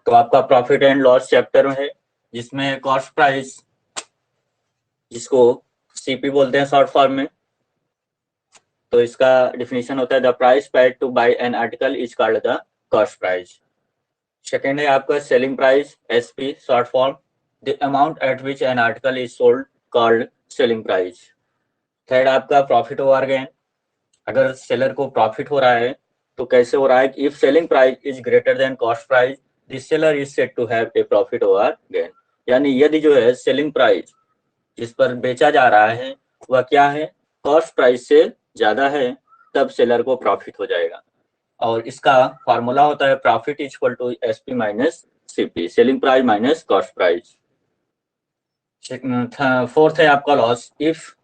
तो आपका profit and loss chapter है, जिसमें कॉस्ट प्राइस, जिसको सीपी बोलते हैं शॉर्ट फॉर्म में, तो इसका डिफिनीशन होता है the price paid to buy an article is called the cost price. Second है आपका selling price, SP short form, the amount at which an article is sold called selling price. Third आपका profit over gain, अगर seller को profit हो रहा है तो कैसे हो रहा है, if selling price is greater than cost price this seller is said to have a profit over gain. यानी यदि जो है सेलिंग प्राइस जिस पर बेचा जा रहा है वह क्या है, कॉस्ट प्राइस से ज्यादा है, तब सेलर को प्रॉफिट हो जाएगा। और इसका फॉर्मूला होता है profit is equal to SP minus CP, selling price minus cost price. Fourth है आपका loss, if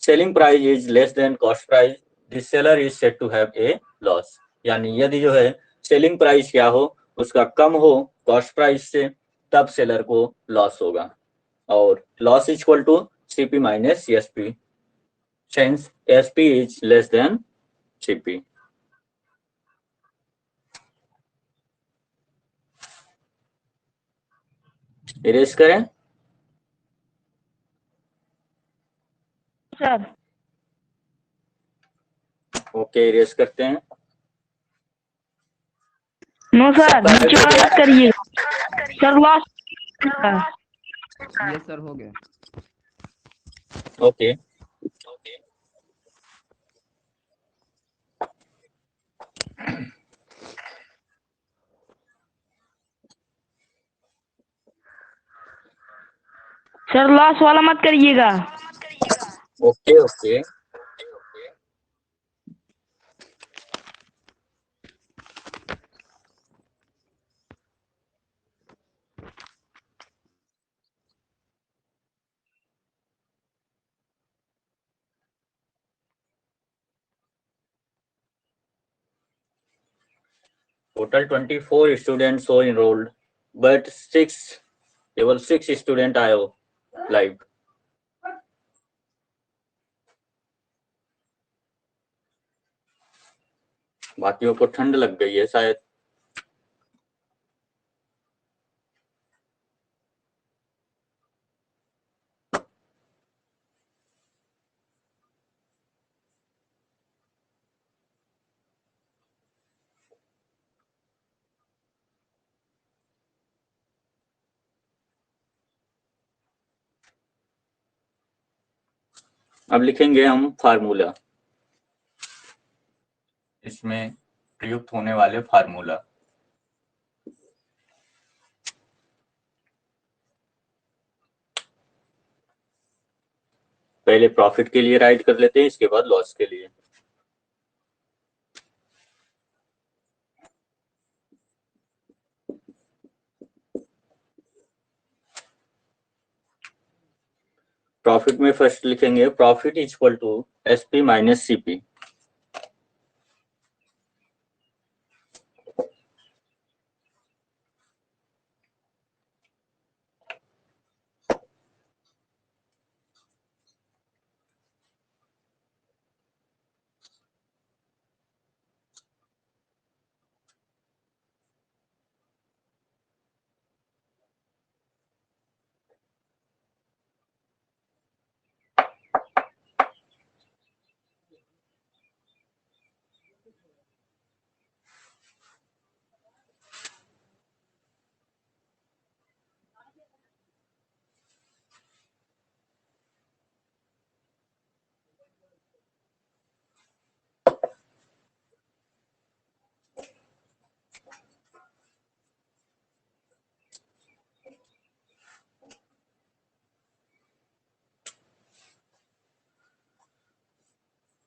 selling price is less than cost price this seller is said to have a loss. यानी यदि जो है selling price क्या हो, उसका कम हो कॉस्ट प्राइस से, तब सेलर को लॉस होगा। और loss is equal to CP minus SP, since SP is less than CP. Erase करें सर। ओके, इरेज करते हैं। नो सर, नीचे वाला मत करिए सर, लॉस। ये सर हो गया। ओके सर लॉस वाला मत करिएगा। Okay okay total 24 students so enrolled, but केवल 6 स्टूडेंट आए हो लाइव। बाकियों को ठंड लग गई है शायद। अब लिखेंगे हम फार्मूला, इसमें प्रयुक्त होने वाले फार्मूला। पहले प्रॉफिट के लिए राइट कर लेते हैं, इसके बाद लॉस के लिए। प्रॉफिट में फर्स्ट लिखेंगे profit is equal to SP minus CP.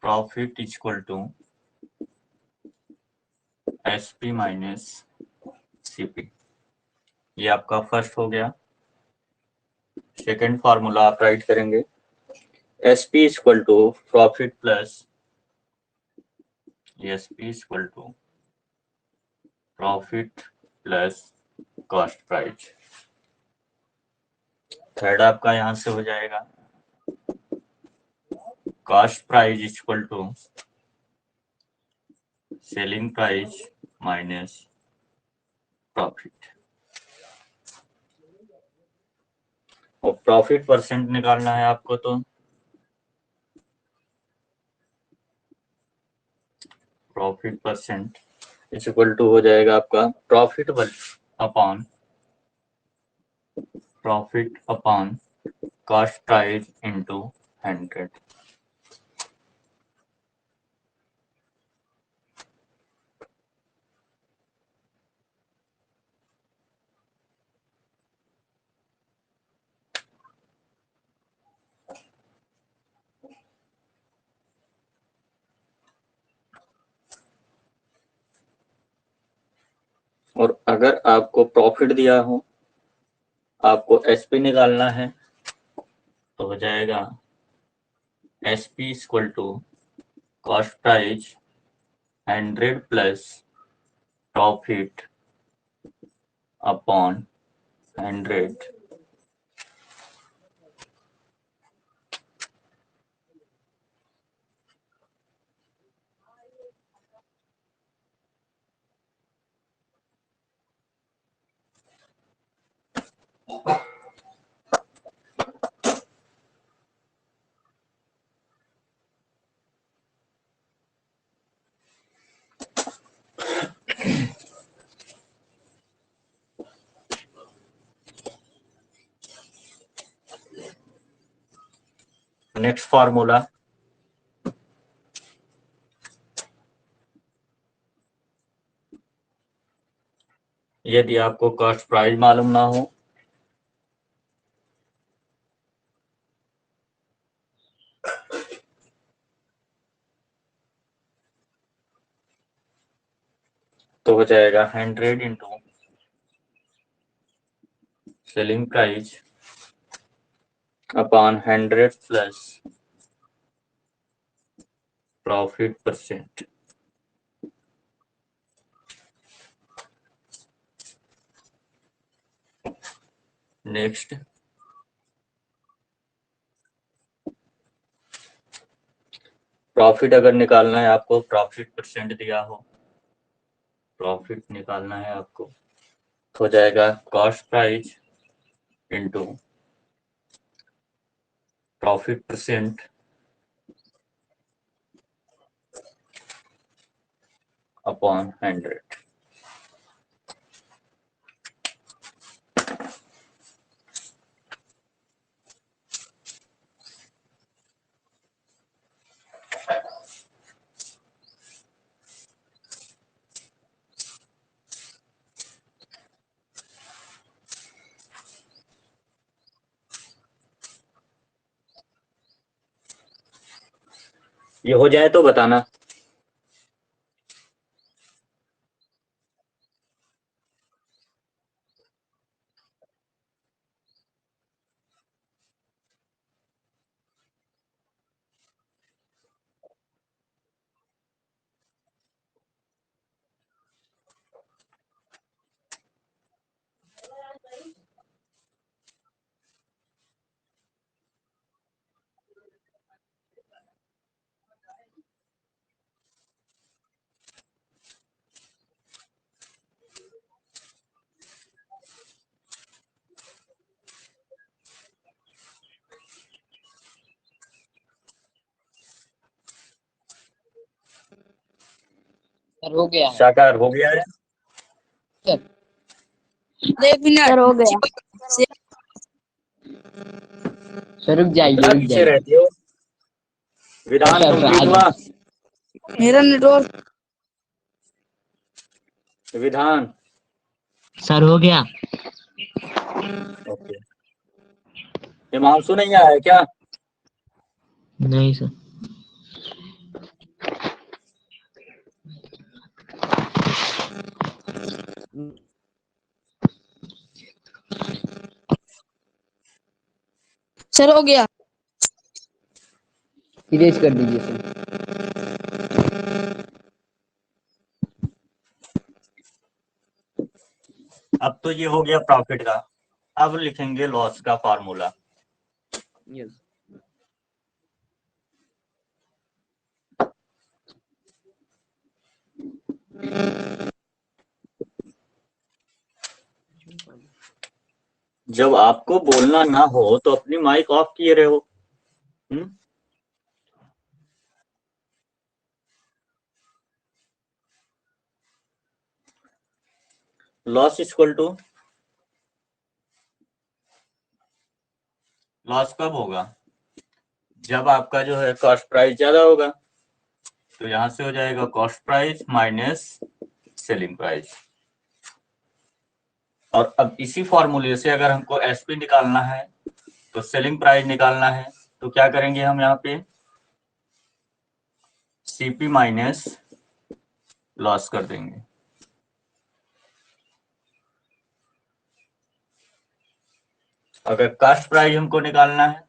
Profit is equal to SP minus CP, ये आपका फर्स्ट हो गया। सेकेंड फॉर्मूला आप राइट करेंगे SP is equal to profit plus SP is equal to profit plus cost price. Third आपका यहां से हो जाएगा cost price is equal to selling price minus profit. और प्रॉफिट परसेंट निकालना है आपको, तो profit percent is equal to हो जाएगा आपका upon profit upon cost price into 100। और अगर आपको प्रॉफिट दिया हो, आपको एसपी निकालना है, तो हो जाएगा SP equal to cost price 100 plus profit upon 100। Next formula, यदि आपको कॉस्ट प्राइस मालूम ना हो, तो हो जाएगा 100 into selling price upon 100 plus profit percent. Next, profit अगर निकालना है आपको, प्रॉफिट परसेंट दिया हो, प्रॉफिट निकालना है आपको, तो हो जाएगा cost price into profit percent upon 100। ये हो जाए तो बताना। सर हो गया है। साकार हो गया है। एक मिनट सर हो गया। सर रुक जाइए इतना रुक पीछे जाइए। रहते हो। विधान सर कंप्लीट आज हुआ। मेरा नेटवर्क विधान सर हो गया। ओके। हिमांशु नहीं आया है क्या? नहीं सर। सर हो गया। इरेज कर दीजिए सर। अब तो ये हो गया प्रॉफिट का। अब लिखेंगे लॉस का फॉर्मूला। यस। जब आपको बोलना ना हो तो अपनी माइक ऑफ किए रहे हो। लॉस इक्वल टू, लॉस कब होगा? जब आपका जो है कॉस्ट प्राइस ज्यादा होगा, तो यहां से हो जाएगा cost price minus selling price. और अब इसी फॉर्मूले से अगर हमको एसपी निकालना है तो सेलिंग प्राइस निकालना है, तो क्या करेंगे हम यहाँ पे सीपी माइनस लॉस कर देंगे। अगर कॉस्ट प्राइस हमको निकालना है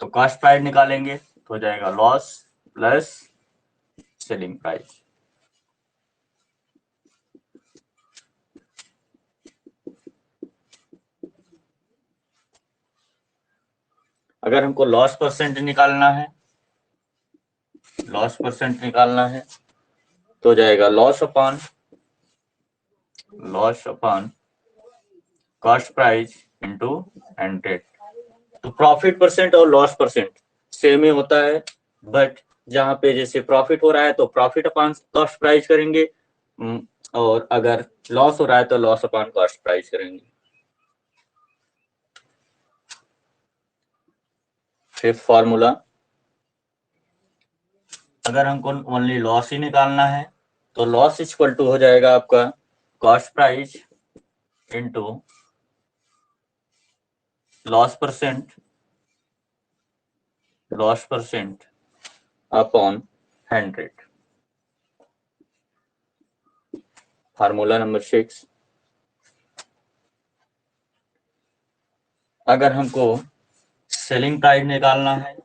तो कॉस्ट प्राइस निकालेंगे तो हो जाएगा लॉस प्लस सेलिंग प्राइस। अगर हमको लॉस परसेंट निकालना है, लॉस परसेंट निकालना है तो जाएगा loss upon cost price into 100। तो प्रॉफिट परसेंट और लॉस परसेंट सेम ही होता है, बट जहां पे जैसे प्रॉफिट हो रहा है तो प्रॉफिट अपॉन कॉस्ट प्राइस करेंगे, और अगर लॉस हो रहा है तो लॉस अपॉन कॉस्ट प्राइस करेंगे। फिफ्थ फॉर्मूला, अगर हमको ओनली लॉस ही निकालना है तो लॉस इक्वल टू हो जाएगा आपका cost price into loss percent upon 100। Formula number 6, अगर हमको सेलिंग प्राइस निकालना है,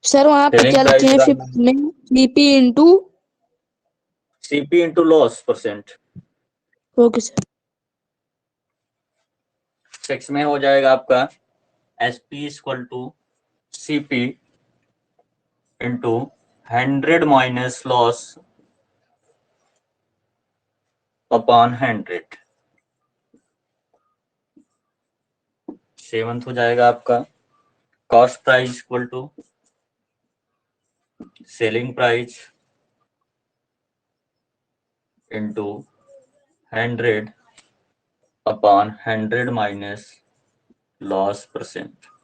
सर वहाँ पे क्या लिखे हैं फिफ्थ में? CP into loss percent. Okay sir. 6 में हो जाएगा आपका SP equal to CP into 100 minus loss upon 100। 7th हो जाएगा आपका cost price equal to selling price into 100 upon 100 minus loss percent.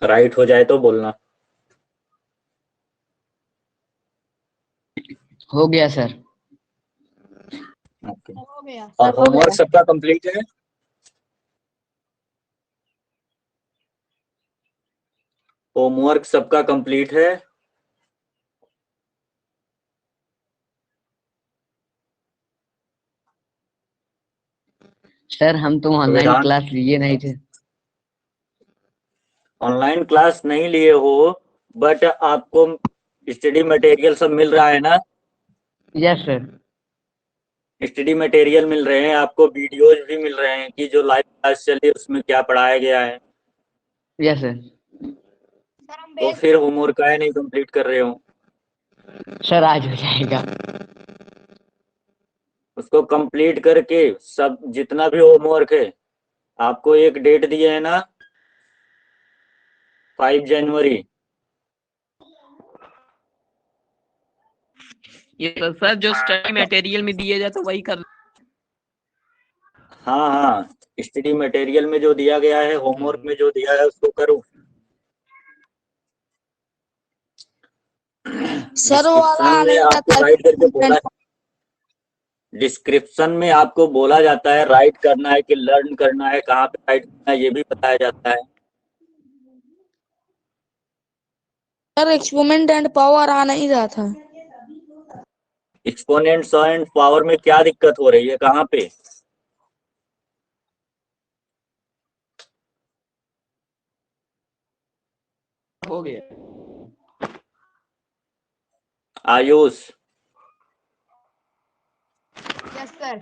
Right हो जाए तो बोलना। हो गया सर। ओके। हो गया और होमवर्क सबका कंप्लीट है? होमवर्क सबका कंप्लीट है? सर हम तो ऑनलाइन वेदांत, क्लास लिए नहीं थे। ऑनलाइन क्लास नहीं लिए हो, बट आपको स्टडी मटेरियल सब मिल रहा है ना? Yes sir. स्टडी मटेरियल मिल रहे हैं आपको, वीडियोज भी मिल रहे हैं कि जो लाइव क्लास चली उसमें क्या पढ़ाया गया है। Yes sir. तो फिर होमवर्क का है नहीं कंप्लीट कर रहे हो? सर आज हो जाएगा। उसको कंप्लीट करके सब जितना भी होमवर्क है, आपको एक डेट दिए है ना, 5 जनवरी। ये तो सर जो स्टडी मटेरियल में दिए जाता वही कर। हाँ हाँ, स्टडी मटेरियल में जो दिया गया है, होमवर्क में जो दिया है उसको करो। सर वो वाला नहीं आपको राइट करके बोला, डिस्क्रिप्शन में आपको बोला जाता है राइट करना है कि लर्न करना है, कहाँ पे राइट करना है ये भी बताया जाता है। सर एक्सपोनेंट एंड पावर आ नहीं रहा था। एक्सपोनेंट्स एंड पावर में क्या दिक्कत हो रही है, कहाँ पे? हो गया। Ayush, yes sir.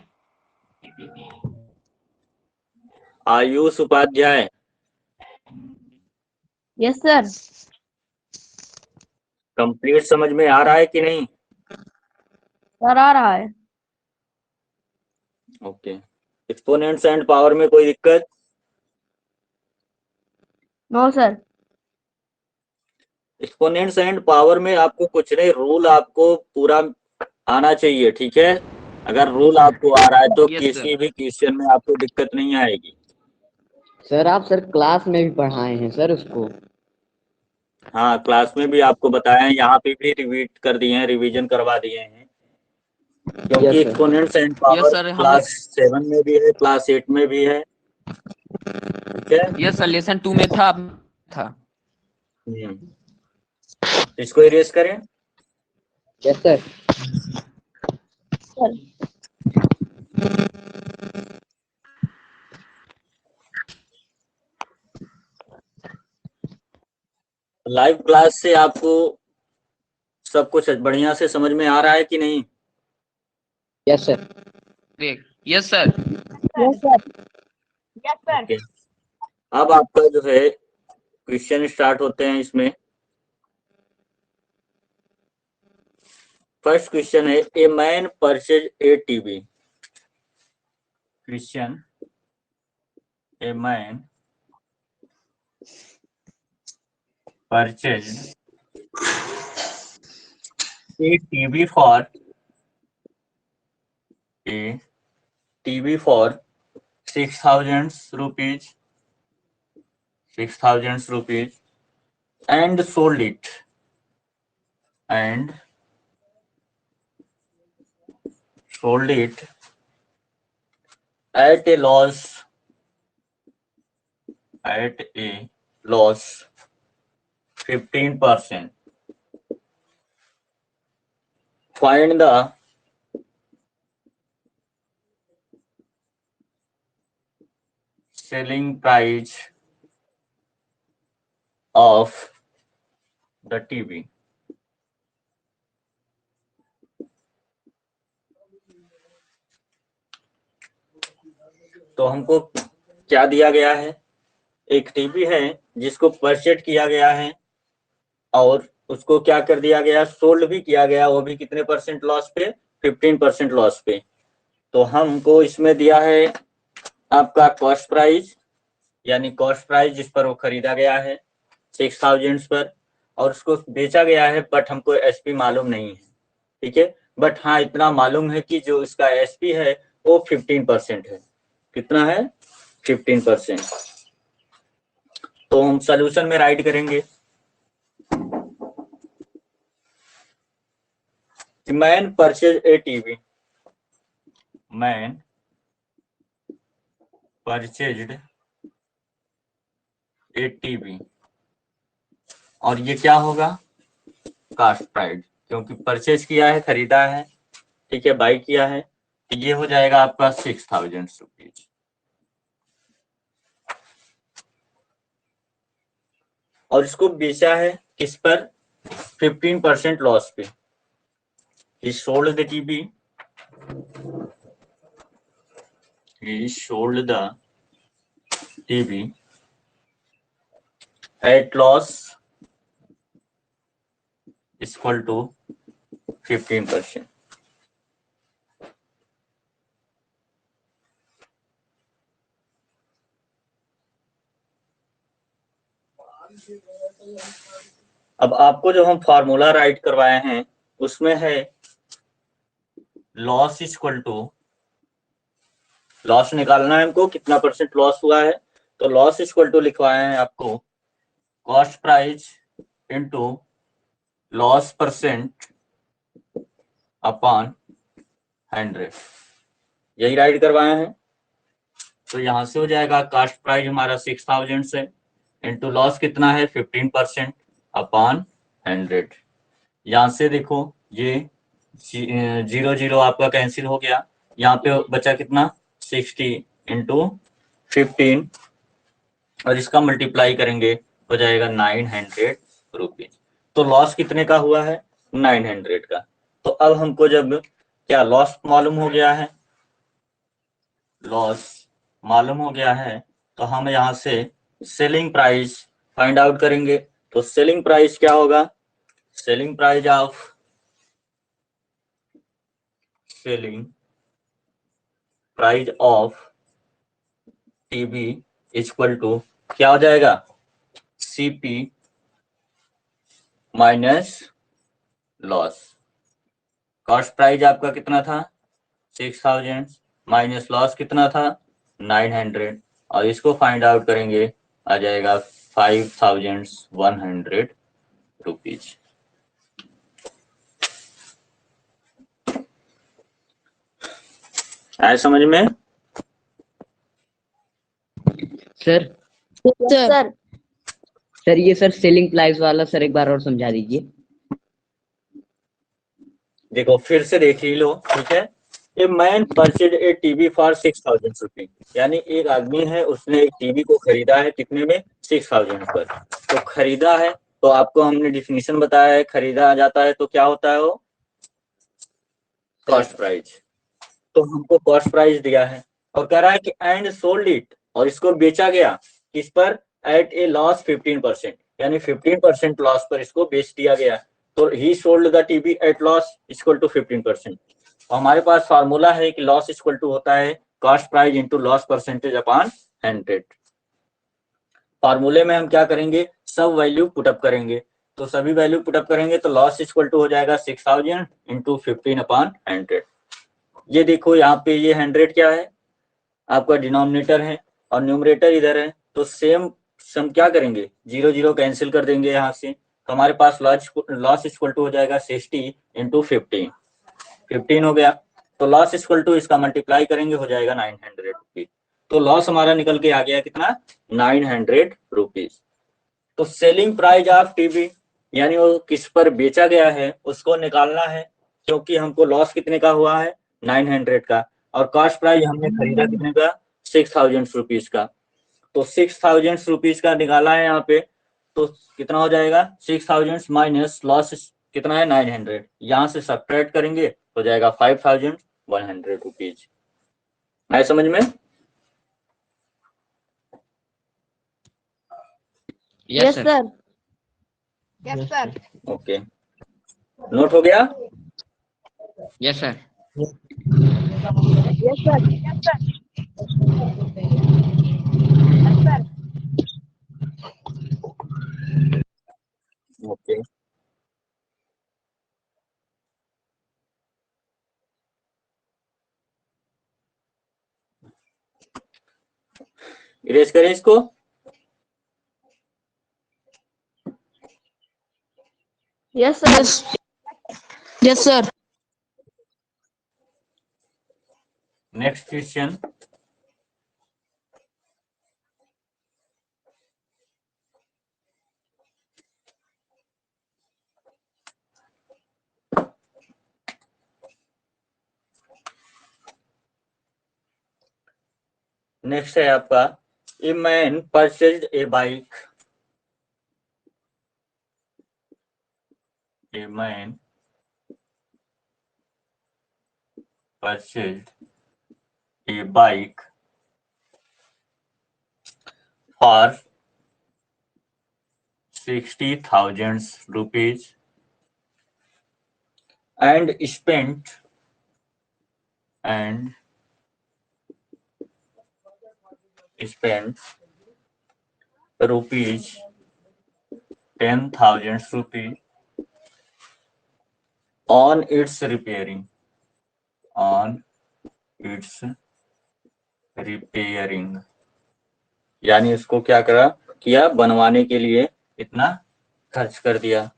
Ayush Upadhyay, yes sir. Complete समझ में आ रहा है कि नहीं? सर आ रहा है। ओके। एक्सपोनेंट्स एंड पावर में कोई दिक्कत? No sir. Exponents and power में आपको कुछ नहीं, रूल आपको पूरा आना चाहिए, ठीक है? अगर रूल आपको आ रहा है तो Yes, किसी sir. भी क्वेश्चन में आपको दिक्कत नहीं आएगी। सर आप सर क्लास में भी पढ़ाए हैं सर उसको। हाँ, क्लास में भी आपको बताया है, यहाँ पे भी रिपीट कर दिए हैं, रिवीजन करवा दिए हैं, क्योंकि Yes, sir. Exponents and Yes, power sir, हम क्लास 7 में भी है, क्लास 8 में भी है, ठीक है? यस सर लेसन 2 में था। इसको इरेज करें। Yes sir. Sir live class से आपको सब कुछ बढ़िया से समझ में आ रहा है कि नहीं? Yes sir. Yes sir. Yes sir. Yes sir. Okay. अब आपका जो है क्वेश्चन स्टार्ट होते हैं इसमें। फर्स्ट क्वेश्चन है, a man purchase a TV. Question, a man purchase a TV for 6,000 rupees, 6,000 rupees, and sold it at a loss 15%. Find the selling price of the TV. तो हमको क्या दिया गया है? एक टीवी है जिसको परचेज किया गया है और उसको क्या कर दिया गया, सोल्ड भी किया गया, वो भी कितने परसेंट लॉस पे? 15% लॉस पे। तो हमको इसमें दिया है आपका कॉस्ट प्राइस, यानी कॉस्ट प्राइस जिस पर वो खरीदा गया है 6,000 पर, और उसको बेचा गया है, बट हमको एसपी मालूम नहीं है, ठीक है? बट हाँ इतना मालूम है कि जो इसका एसपी है वो 15% है। कितना है? 15%। तो हम सोल्यूशन में राइट करेंगे, man purchase a TV, man purchased A TV, और ये क्या होगा? कास्ट प्राइस, क्योंकि परचेज किया है, खरीदा है, ठीक है, बाई किया है, तो ये हो जाएगा आपका 6,000 रुपीज। और इसको बेचा है किस पर? 15% लॉस पे। He sold the TV. He sold the TV at loss equal to 15%. अब आपको जो हम फार्मूला राइट करवाए हैं उसमें है लॉस इक्वल टू, लॉस निकालना है हमको, कितना परसेंट लॉस हुआ है, तो लॉस इक्वल टू लिखवाए हैं आपको cost price into loss percent upon 100, यही राइट करवाए हैं। तो यहां से हो जाएगा कॉस्ट प्राइस हमारा 6,000 से, इनटू लॉस कितना है 15% अपॉन 100। यहां से देखो ये 0 आपका कैंसिल हो गया, यहाँ पे बचा कितना 60 इंटू 15, और इसका मल्टीप्लाई करेंगे हो जाएगा 900 रुपीज। तो लॉस कितने का हुआ है? 900 का। तो अब हमको जब क्या लॉस मालूम हो गया है, लॉस मालूम हो गया है, तो हम यहाँ से सेलिंग प्राइस फाइंड आउट करेंगे। तो सेलिंग प्राइस क्या होगा? Selling price of TV equal to क्या हो जाएगा? CP minus loss. Cost price आपका कितना था? 6000 माइनस लॉस कितना था? 900, और इसको फाइंड आउट करेंगे, आ जाएगा 5100 रुपीज। आया समझ में? सर सर सर ये सर सेलिंग प्राइस वाला सर एक बार और समझा दीजिए। देखो फिर से देख ही लो, ठीक है। A man purchase a TV for 6000 rupees, यानी एक आदमी है, उसने एक टीवी को खरीदा है कितने में? 6000 पर। तो खरीदा है, तो आपको हमने डिफिनीशन बताया है, खरीदा जाता है तो क्या होता है वो? Cost price. तो हमको कॉस्ट प्राइस दिया है और कह रहा है कि एंड सोल्ड इट, और इसको बेचा गया किस पर? एट ए लॉस 15%, यानी 15% लॉस पर इसको बेच दिया गया। तो ही sold the TV at loss equal to 15%। हमारे पास फार्मूला है कि लॉस इक्वल टू होता है cost price into loss percentage upon 100। फार्मूले में हम क्या करेंगे? सब वैल्यू पुटअप करेंगे। तो सभी वैल्यू पुटअप करेंगे तो लॉस इक्वल टू हो जाएगा 6000 इंटू 15 अपॉन 100। ये देखो यहाँ पे ये 100 क्या है? आपका डिनोमिनेटर है और न्यूमरेटर इधर है, तो सेम सम क्या करेंगे? 0 0 कैंसिल कर देंगे यहाँ से। तो हमारे पास लॉस इक्वल टू हो जाएगा 60 इंटू 15 हो गया। तो लॉस इक्वल टू इसका मल्टीप्लाई करेंगे, हो जाएगा 900 रुपीज। तो लॉस हमारा निकल के आ गया कितना? 900 रुपीज। तो सेलिंग प्राइस ऑफ टीवी, यानी वो किस पर बेचा गया है उसको निकालना है, क्योंकि हमको लॉस कितने का हुआ है? 900 का। और कॉस्ट प्राइस हमने खरीदा कितने का? 6000 रुपीज का। तो 6000 रुपीज का निकाला है यहाँ पे, तो कितना हो जाएगा? 6000 माइनस लॉस कितना है? 900, यहाँ से सब्ट्रैक्ट करेंगे, हो जाएगा 5100 रुपीज। आए समझ में? Yes sir. Yes, sir. Okay, note हो गया? Yes sir. Yes, sir. Yes, sir. Yes, sir. Okay, erase करें इसको। Yes sir. Yes sir. Next question, next है आपका, a man purchased A bike, a man purchased A bike for 60,000 rupees and spent rupees 10,000 rupees on its repairing, यानी इसको क्या करा किया? बनवाने के लिए इतना खर्च कर दिया।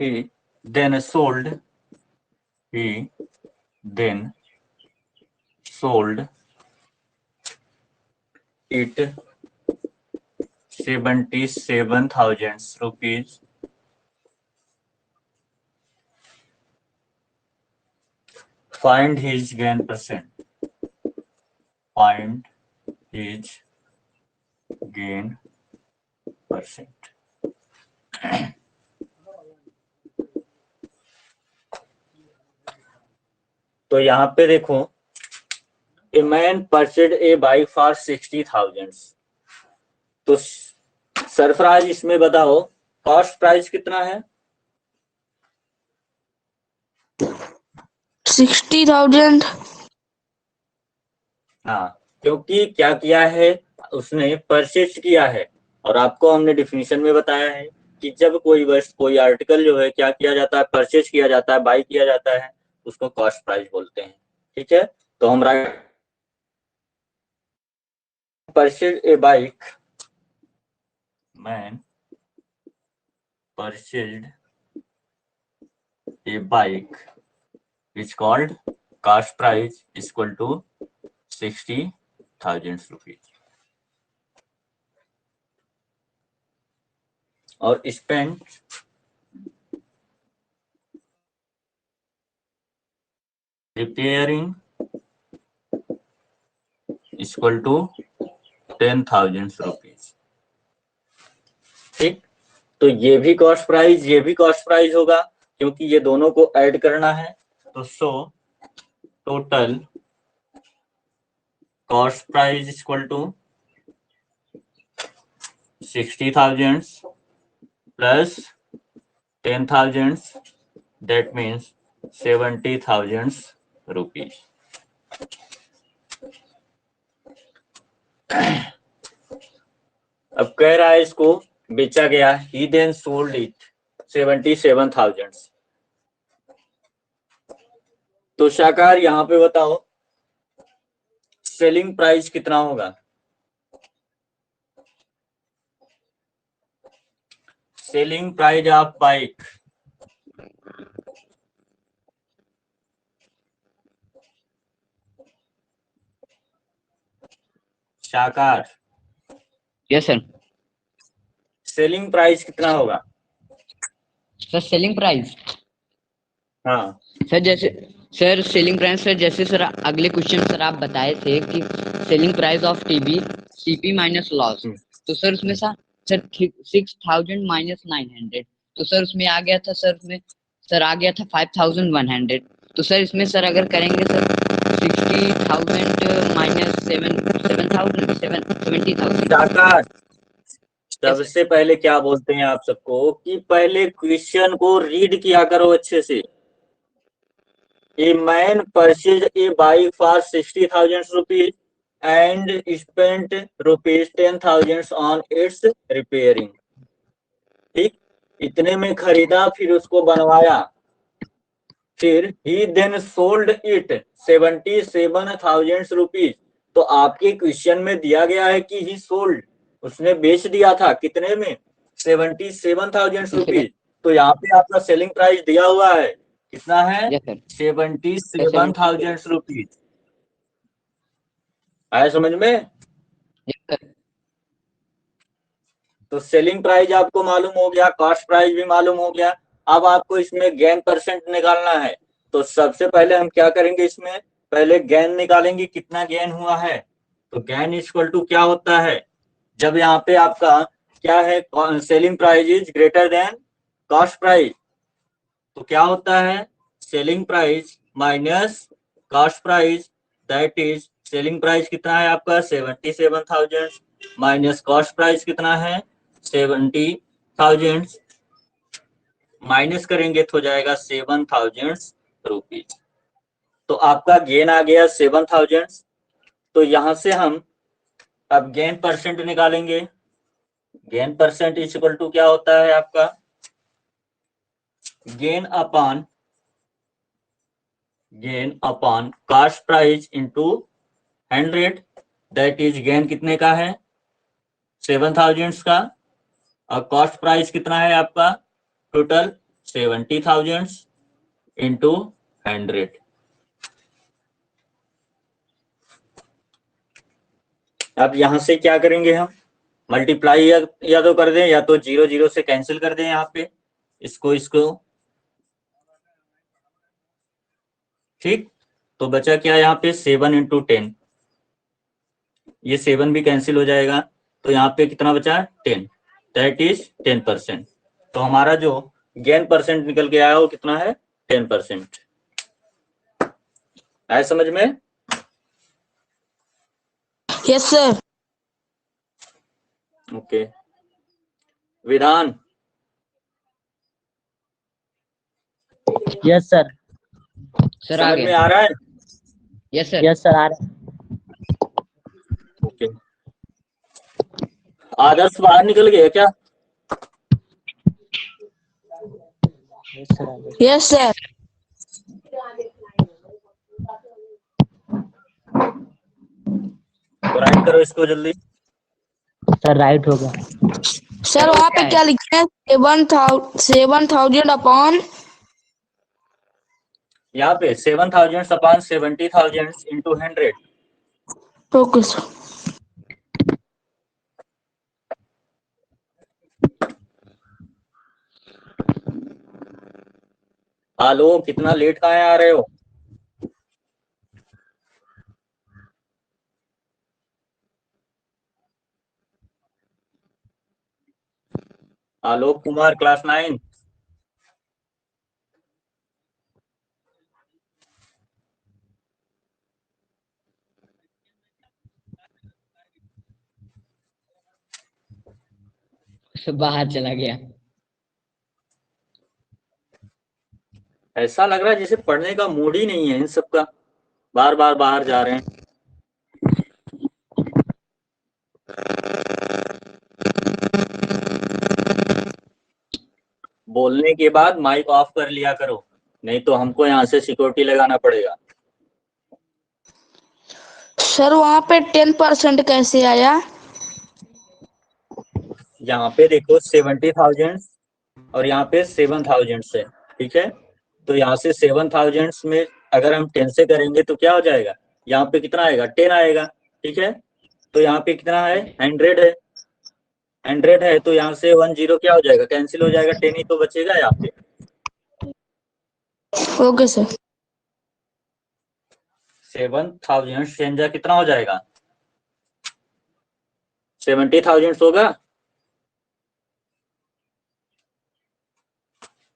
he then sold it 77,000 rupees. Find his gain percent. Find his gain percent. तो यहाँ पे देखो, a man purchased a bike for 60,000। तो सरफराज इसमें बताओ कॉस्ट प्राइस कितना है? 60,000। हाँ, क्योंकि क्या किया है, उसने परचेज किया है। और आपको हमने डिफिनीशन में बताया है कि जब कोई वस्तु, कोई आर्टिकल जो है क्या किया जाता है, परचेज किया जाता है, बाई किया जाता है, उसको कॉस्ट प्राइस बोलते हैं। ठीक है, तो हम right purchase a bike, man purchase a bike is called cost price is equal to 60,000 rupees। और spent repairing is equal to 10,000 rupees। ठीक, तो ये भी कॉस्ट प्राइस, ये भी कॉस्ट प्राइस होगा, क्योंकि ये दोनों को ऐड करना है। तो so total cost price is equal to 60,000 plus 10,000, that means 70,000 rupees. अब कह रहा है इसको बेचा गया, ही देन सोल्ड इट 77,000। तो शाकार यहाँ पे बताओ सेलिंग प्राइस कितना होगा? सेलिंग प्राइस ऑफ बाइक, शाकार यस सर। सेलिंग प्राइस कितना होगा? सर सेलिंग प्राइस, हाँ सर जैसे सर सेलिंग प्राइस, सर जैसे सर अगले क्वेश्चन सर आप बताए थे कि selling price of TB CP minus loss, तो सर उसमें सर 6,000 माइनस 900, तो सर उसमें आ गया था, सर उसमें सर आ गया था 5,100। तो सर इसमें सर अगर करेंगे सर 60,000 माइनस 70,000। शाकार सबसे पहले क्या बोलते हैं आप सबको कि पहले क्वेश्चन को रीड किया करो अच्छे से। A man purchase a bike for 60,000 rupees and spent rupees 10,000 on it's repairing. ठीक, इतने में खरीदा, फिर उसको बनवाया, फिर ही देन सोल्ड इट 77,000 रुपीज। तो आपके क्वेश्चन में दिया गया है कि ही सोल्ड, उसने बेच दिया था कितने में? 77,000 रुपीज। तो यहाँ पे आपका सेलिंग प्राइस दिया हुआ है, कितना है? Yes sir. 77,000 रुपीज। आया समझ में? Yes sir. तो सेलिंग प्राइस आपको मालूम हो गया, कॉस्ट प्राइस भी मालूम हो गया। अब आपको इसमें गेन परसेंट निकालना है। तो सबसे पहले हम क्या करेंगे, इसमें पहले गेन निकालेंगे, कितना गेन हुआ है। तो गेन इक्वल टू क्या होता है, जब यहाँ पे आपका क्या है, selling price is greater than cost price, तो क्या होता है, selling price minus cost price, that is selling price कितना है आपका 77,000 माइनस कॉस्ट प्राइस कितना है 70,000, माइनस करेंगे तो हो जाएगा 7,000 रुपीज। तो आपका गेन आ गया 7,000। तो यहां से हम अब गेन परसेंट निकालेंगे। Gain percent is equal to क्या होता है आपका, gain upon cost price into 100, that is gain कितने का है 7,000 का, और कॉस्ट प्राइस कितना है आपका टोटल 70,000 इंटू 100। अब यहां से क्या करेंगे हम, मल्टीप्लाई या तो कर दें या तो 0 0 से कैंसिल कर दें यहाँ पे इसको। ठीक, तो बचा क्या यहाँ पे 7 इंटू 10, ये 7 भी कैंसिल हो जाएगा, तो यहाँ पे कितना बचा है 10, दैट इज 10%। तो हमारा जो गेन परसेंट निकल के आया वो कितना है 10%। आया समझ में? Yes sir. ओके विधान। Yes sir. सर आ समझ में गया। आ रहा है? Yes sir. यस सर आ रहा ओके आदर्श बाहर निकल गए क्या? है। यस सर आ रहा है। Yes sir. तो राइट करो इसको जल्दी। सर राइट हो गया। सर वहाँ पे क्या लिखे हैं 7,000 अपॉन यहाँ पे 7,000 अपॉन 70,000 इंटू 100। Okay sir. आलो कितना लेट कहाँ आ रहे हो? आलोक कुमार क्लास 9। बाहर चला गया। ऐसा लग रहा है जैसे पढ़ने का मूड ही नहीं है इन सबका, बार बार बाहर जा रहे हैं। बोलने के बाद माइक ऑफ कर लिया करो, नहीं तो हमको यहाँ से सिक्योरिटी लगाना पड़ेगा। सर वहाँ पे 10% कैसे आया? यहाँ पे देखो 70,000 और यहाँ पे 7,000 है, ठीक है। तो यहाँ से 7,000 में अगर हम 10 से करेंगे तो क्या हो जाएगा, यहाँ पे कितना आएगा 10 आएगा, ठीक है। तो यहाँ पे कितना है 100 है, 100 है तो यहाँ से 10 क्या हो जाएगा, कैंसिल हो जाएगा, 10 ही तो बचेगा यहाँ पे। Okay sir. 7,000 चेंजा कितना हो जाएगा 70,000 होगा।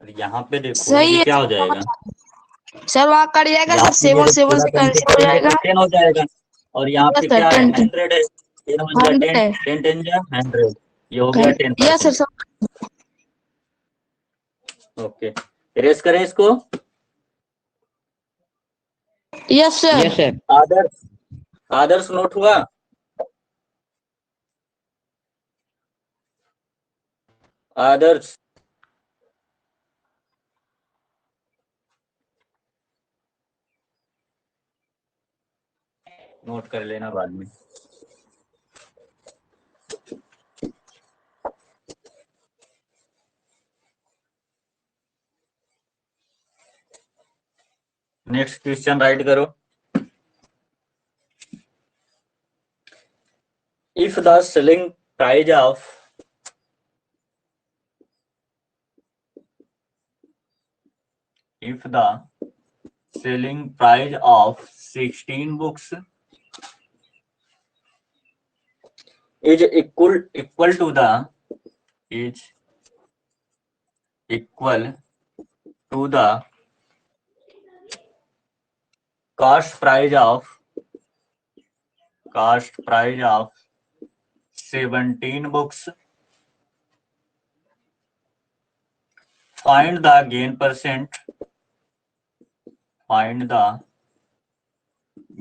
और यहाँ पे देखो सही ये है क्या हो जाएगा, सर। वहाँ कट जाएगा यहाँ सर, पे ये 7 जब 7 पूरा से कंप्लीट कैंसिल हो करेंगे जाएगा। तो 10 हो जाएगा। और यहाँ पे यस सर क्या है 10 100 है, 10 1 जा 10, 100 है। 10 10 जा 100, ये हो गया यस सर 10%। सब। ओके इरेज करें इसको। Yes sir. Yes sir. Adarsh, Adarsh note हुआ? आदर्श नोट कर लेना बाद में। नेक्स्ट क्वेश्चन राइट करो। If the selling price of if the selling price of 16 books is equal to the is equal to the cost price of 17 books, find the gain percent, find the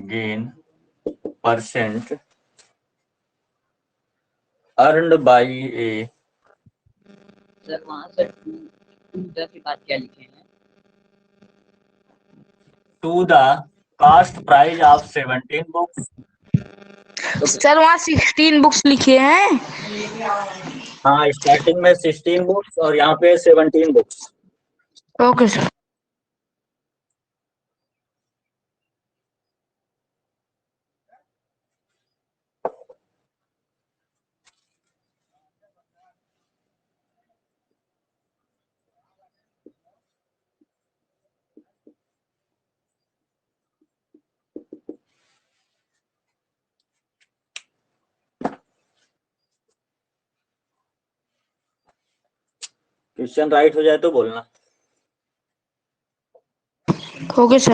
gain percent earned by a sir वहाँ sir to the के बाद क्या लिखे हैं? to the cost price of 17 books। Sir वहाँ 16 books लिखे हैं। हाँ स्टार्टिंग में 16 बुक्स और यहाँ पे 17 books. Okay sir. Question right हो जाए तो बोलना। हो गया सर।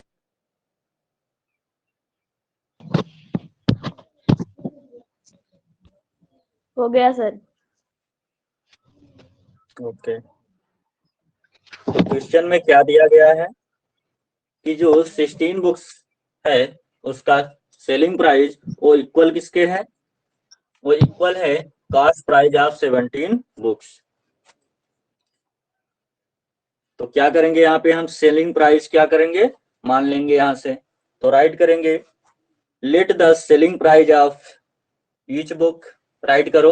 हो गया सर। ओके, तो क्वेश्चन में क्या दिया गया है कि जो 16 बुक्स है उसका सेलिंग प्राइस वो इक्वल किसके है, वो इक्वल है कॉस्ट प्राइस ऑफ 17 बुक्स। तो क्या करेंगे यहाँ पे हम सेलिंग प्राइस क्या करेंगे, मान लेंगे यहाँ से, तो राइट करेंगे let the selling price of each book, write करो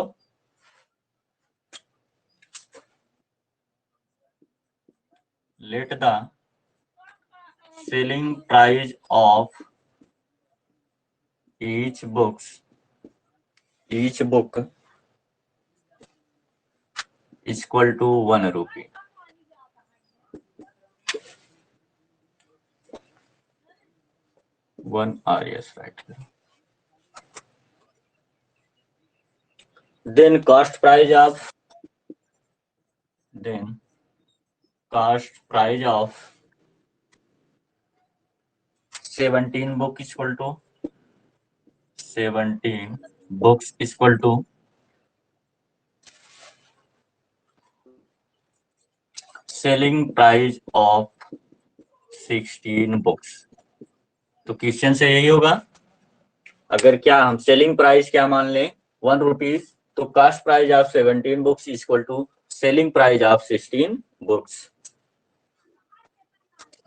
let the selling price of each book equal to 1 rupee. yes, right. Then cost price of 17 book equal to 17 books equal to selling price of 16 books। तो question से यही होगा, अगर क्या हम selling price क्या मान लें 1 रुपीज, तो cost price of 17 books equal to selling price of 16 books.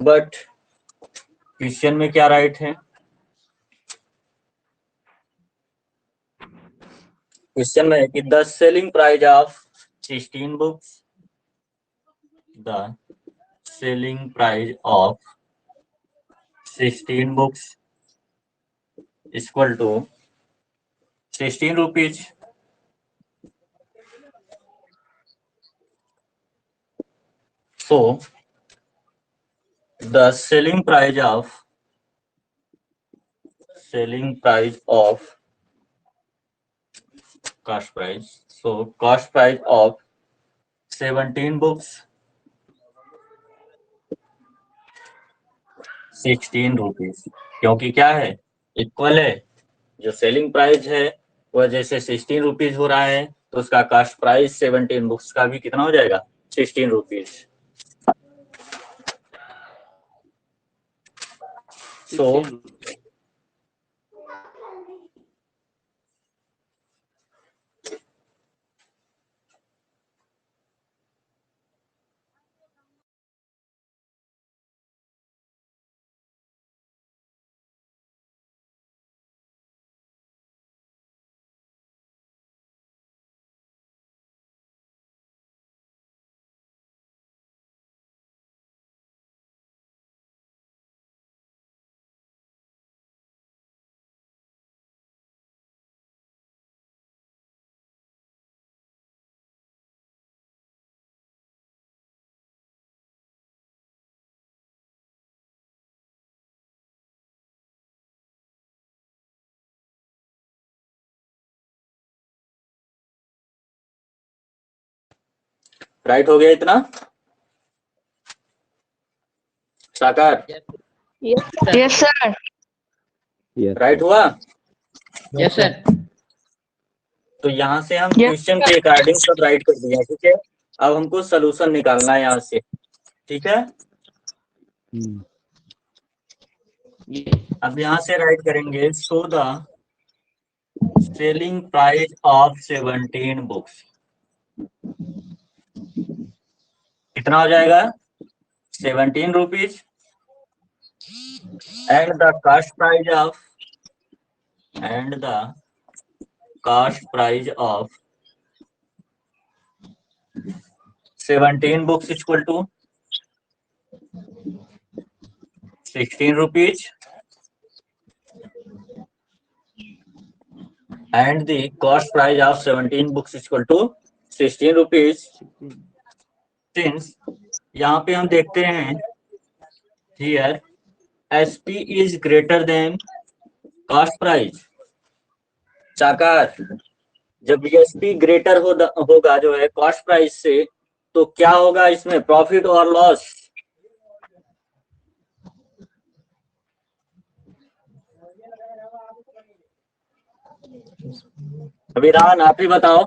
But question में क्या राइट है, क्वेश्चन में है कि the selling price of 16 books, the selling price of 16 books equal to 16 rupees. So the selling price of cost price, so cost price of 17 books 16 rupees, क्योंकि क्या है equal है, जो सेलिंग प्राइस है वह जैसे 16 रुपीज हो रहा है तो उसका कॉस्ट प्राइस 17 बुक्स का भी कितना हो जाएगा 16 रुपीज। सो राइट हो गया इतना साकार, यस सर। राइट हुआ। Yes sir. तो यहाँ से हम Yes, क्वेश्चन के अकॉर्डिंग सब राइट कर दिया, ठीक है। अब हमको सोल्यूशन निकालना है यहाँ से, ठीक है। अब यहाँ से राइट करेंगे so the selling price of 17 books कितना हो जाएगा 17 rupees, and the cost price of 17 books equal to 16 rupees, and the cost price of 17 books is equal to 16 rupees। Since यहाँ पे हम देखते हैं here SP is greater than cost price। साकार, जब SP ग्रेटर होगा जो है कॉस्ट प्राइस से, तो क्या होगा इसमें, प्रॉफिट और लॉस? अभी रान आप ही बताओ।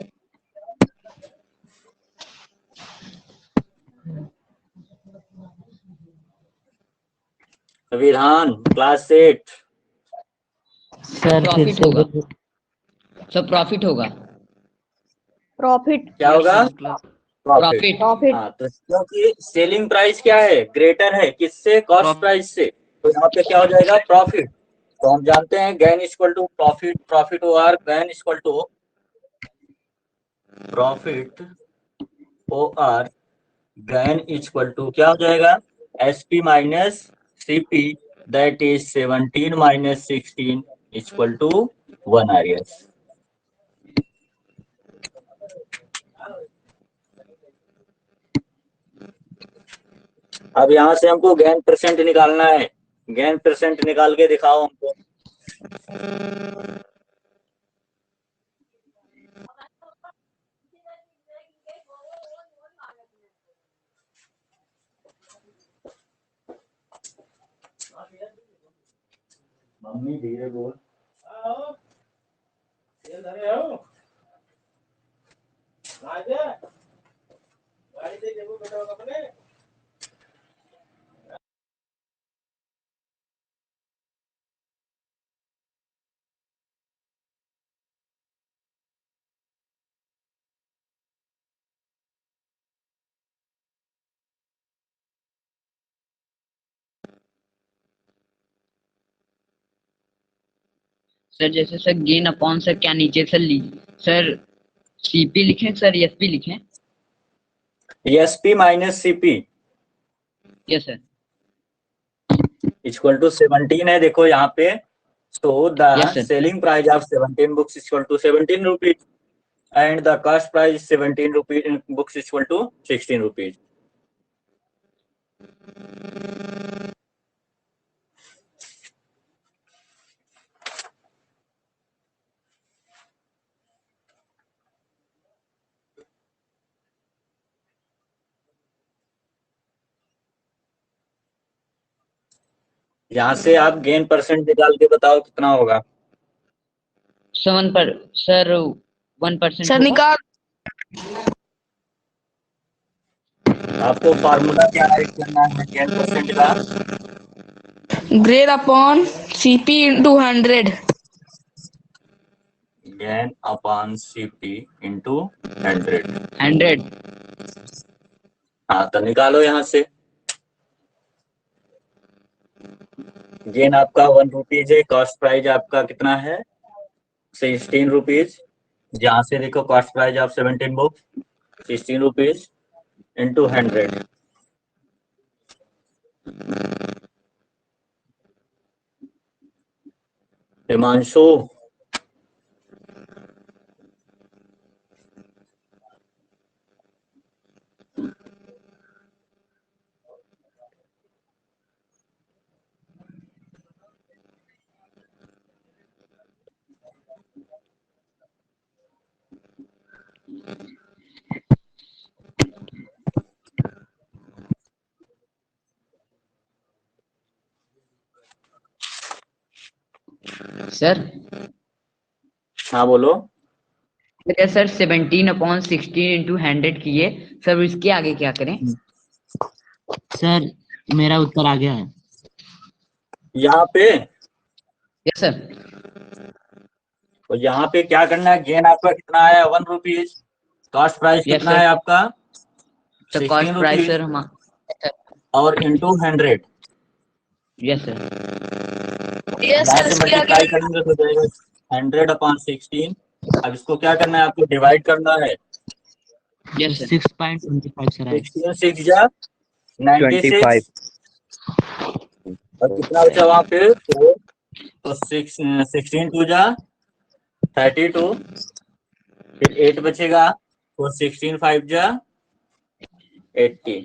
विधान क्लास 8। सर फिर प्रॉफिट से होगा। बोलिए। सर प्रॉफिट होगा। प्रॉफिट क्या होगा? प्रॉफिट। प्रॉफिट। प्रॉफिट हाँ, तो क्योंकि सेलिंग प्राइस क्या है, ग्रेटर है किससे, कॉस्ट Prof- प्राइस से, तो यहाँ पे क्या हो जाएगा, प्रॉफिट। तो हम जानते हैं gain equal to profit, profit over gain equal to profit over gain equal to क्या हो जाएगा, SP minus CP, that is 17 minus 16 equal to 1 आ गया। अब यहाँ से हमको गेन परसेंट निकालना है, गेन परसेंट निकाल के दिखाओ हमको। मम्मी धीरे बोल। सर जैसे सर गेन अपॉन सर क्या नीचे सर सर सीपी लिखें सर एसपी लिखें? SP minus CP yes sir. Equal to 17 है, देखो यहाँ पे। So Yes, the sir. selling price of 17 books is equal to 17 rupees and the cost price is 17 rupees in books is equal to 16 rupees. यहाँ से आप gain percent निकाल के बताओ कितना होगा। 1%। सर निकाल। आपको फार्मूला क्या राइट करना है गेन परसेंट का, grade upon CP into 100। Gain upon CP into 100। 100। हाँ, तो निकालो यहाँ से। गेन आपका 1 रुपीज है, कॉस्ट प्राइस आपका कितना है 16 रुपीज, जहाँ से देखो cost price of 17 books 16 rupees into 100। Himanshu sir हाँ बोलो। सर 17/16 इंटू 100 किए सर, इसके आगे क्या करें? सर मेरा उत्तर आ गया है। यहाँ पे यस सर। तो यहाँ पे क्या करना है, गेन आपका कितना आया 1 रुपीज, कॉस्ट प्राइस Yes, कितना sir. है आपका तो 16 कॉस्ट प्राइस रुपीज सर हमारा। और इंटू 100। Yes sir. यहाँ से मल्टीप्लाई करेंगे तो जाएगा 100 अपॉन 16। अब इसको क्या करना है, आपको डिवाइड करना है। Yes sir. 6.25 सर आएगा। 16 6 जा 96 और कितना बचा वहाँ पे 4, तो 16 2 जा 32, फिर 8 बचेगा, तो 16 5 जा 80।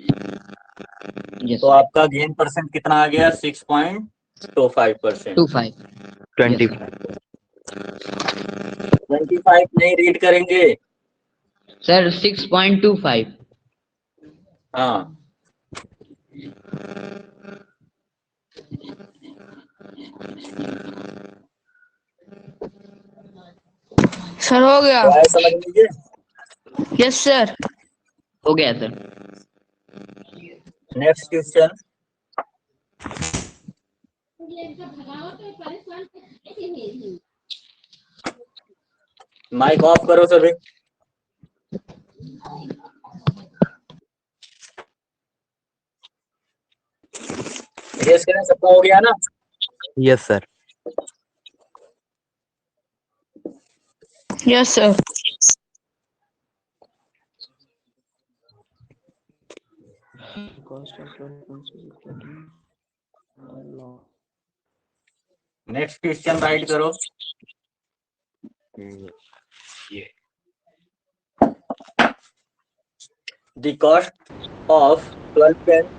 यस तो आपका गेन परसेंट कितना आ गया 6.25%। 25। 25 नहीं रीड करेंगे सर 6.25। हाँ सर हो गया। तो आए समझ लीजिए। Yes sir. हो गया sir. Next question, mike off करो सभी। गेस करें, सबका हो गया ना? Yes sir. Yes sir. Next question write करो। The cost of 12 pence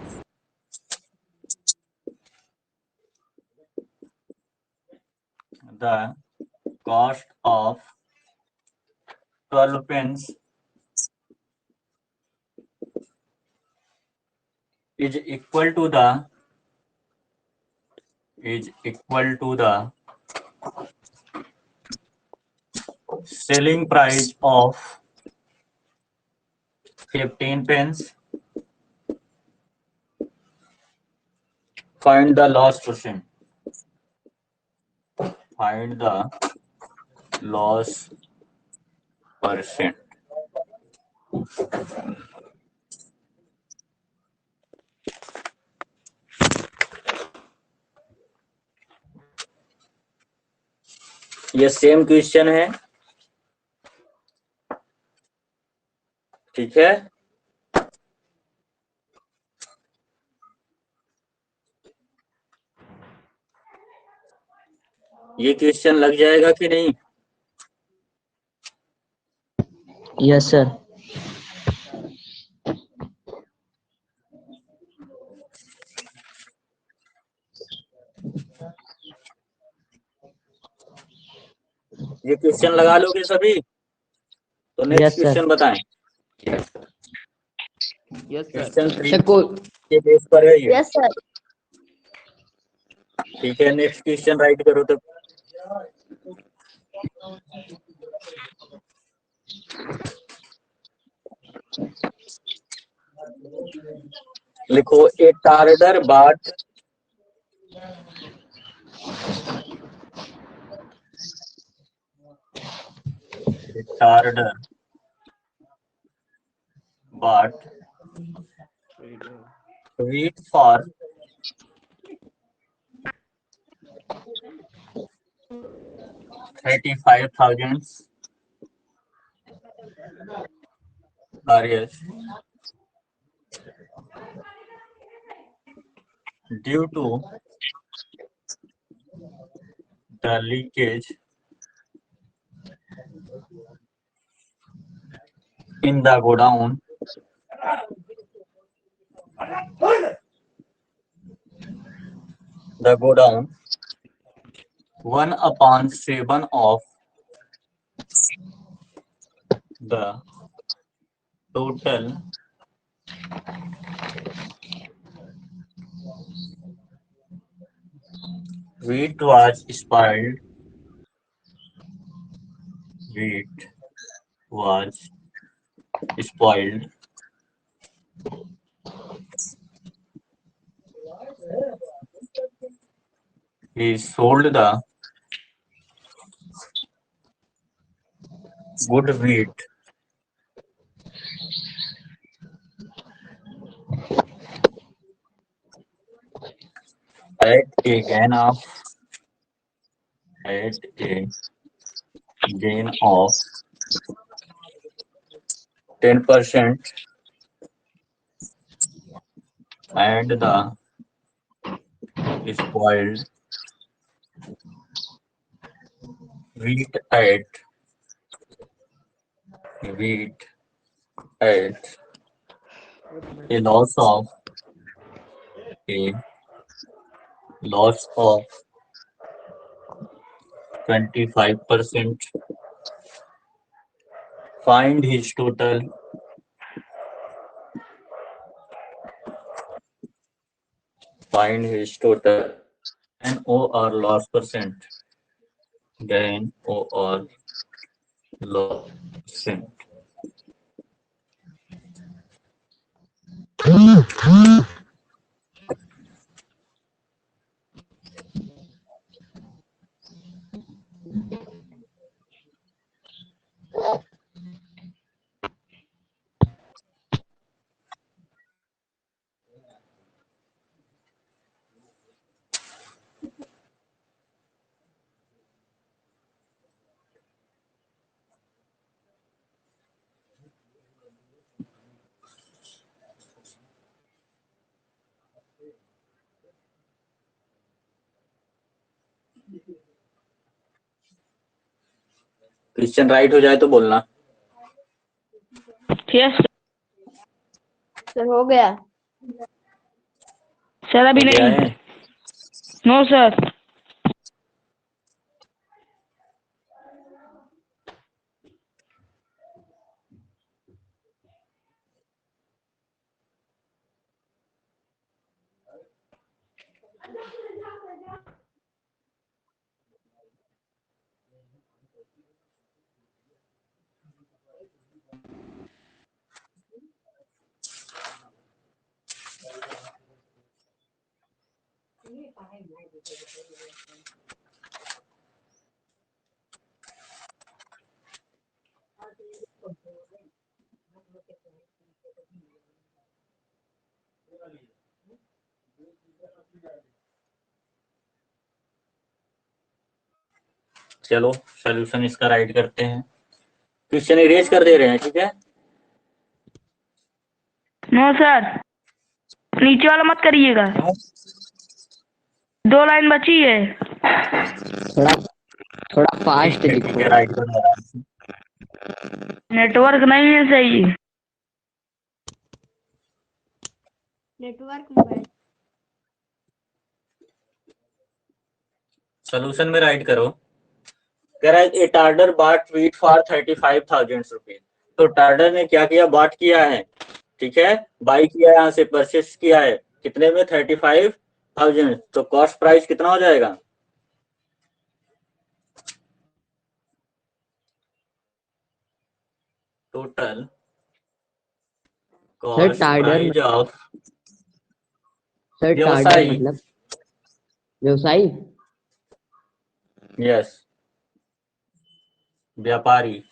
the cost of 12 pence is equal to the selling price of 15 pence. Find the loss percent. Find the loss percent. ये same question है, ठीक है। ये question लग जाएगा कि नहीं? Yes sir. ये क्वेश्चन लगा लोगे सभी? तो नेक्स्ट यस सर। क्वेश्चन बताएं। Yes sir. क्वेश्चन 3 सर को के बेस पर है ये, यस सर। ठीक है। नेक्स्ट क्वेश्चन राइट करो तो। लिखो, ए टार्डर बाट wheat for 35,000 areas due to the leakage in the godown. The godown 1/7 of the total wheat was spoiled. Wheat was spoiled. He sold the good wheat at a gain of 10%, and the spoiled wheat at a loss of 25%. Find his total find his total gain or loss percent. Gain or loss percent. Question right हो जाए तो बोलना। Yes sir हो गया। Sir अभी हो गया नहीं। है? No sir. चलो सोल्यूशन इसका राइट करते हैं। क्वेश्चन इरेज कर दे रहे हैं, ठीक है? नो सर, नीचे वाला मत करिएगा। क्यों? 2 लाइन बची है। थोड़ा थोड़ा फास्ट ठीक लिखो। है, राइट कर रहा हूं। नेटवर्क नहीं है सही। Network mobile. सोल्यूशन में राइट करो। कह रहा है ए टार्डर बॉट व्हीट फॉर 35,000 रुपीज। तो टार्डर ने क्या किया? बॉट किया है, ठीक है, बाई किया, यहाँ से परचेस किया है, कितने में? 35,000। तो कॉस्ट प्राइस कितना हो जाएगा? टोटल सर कॉस्ट टार्डर प्राइस ऑफ सर टार्डर व्यवसायी। मतलब व्यवसायी। यस, व्यापारी।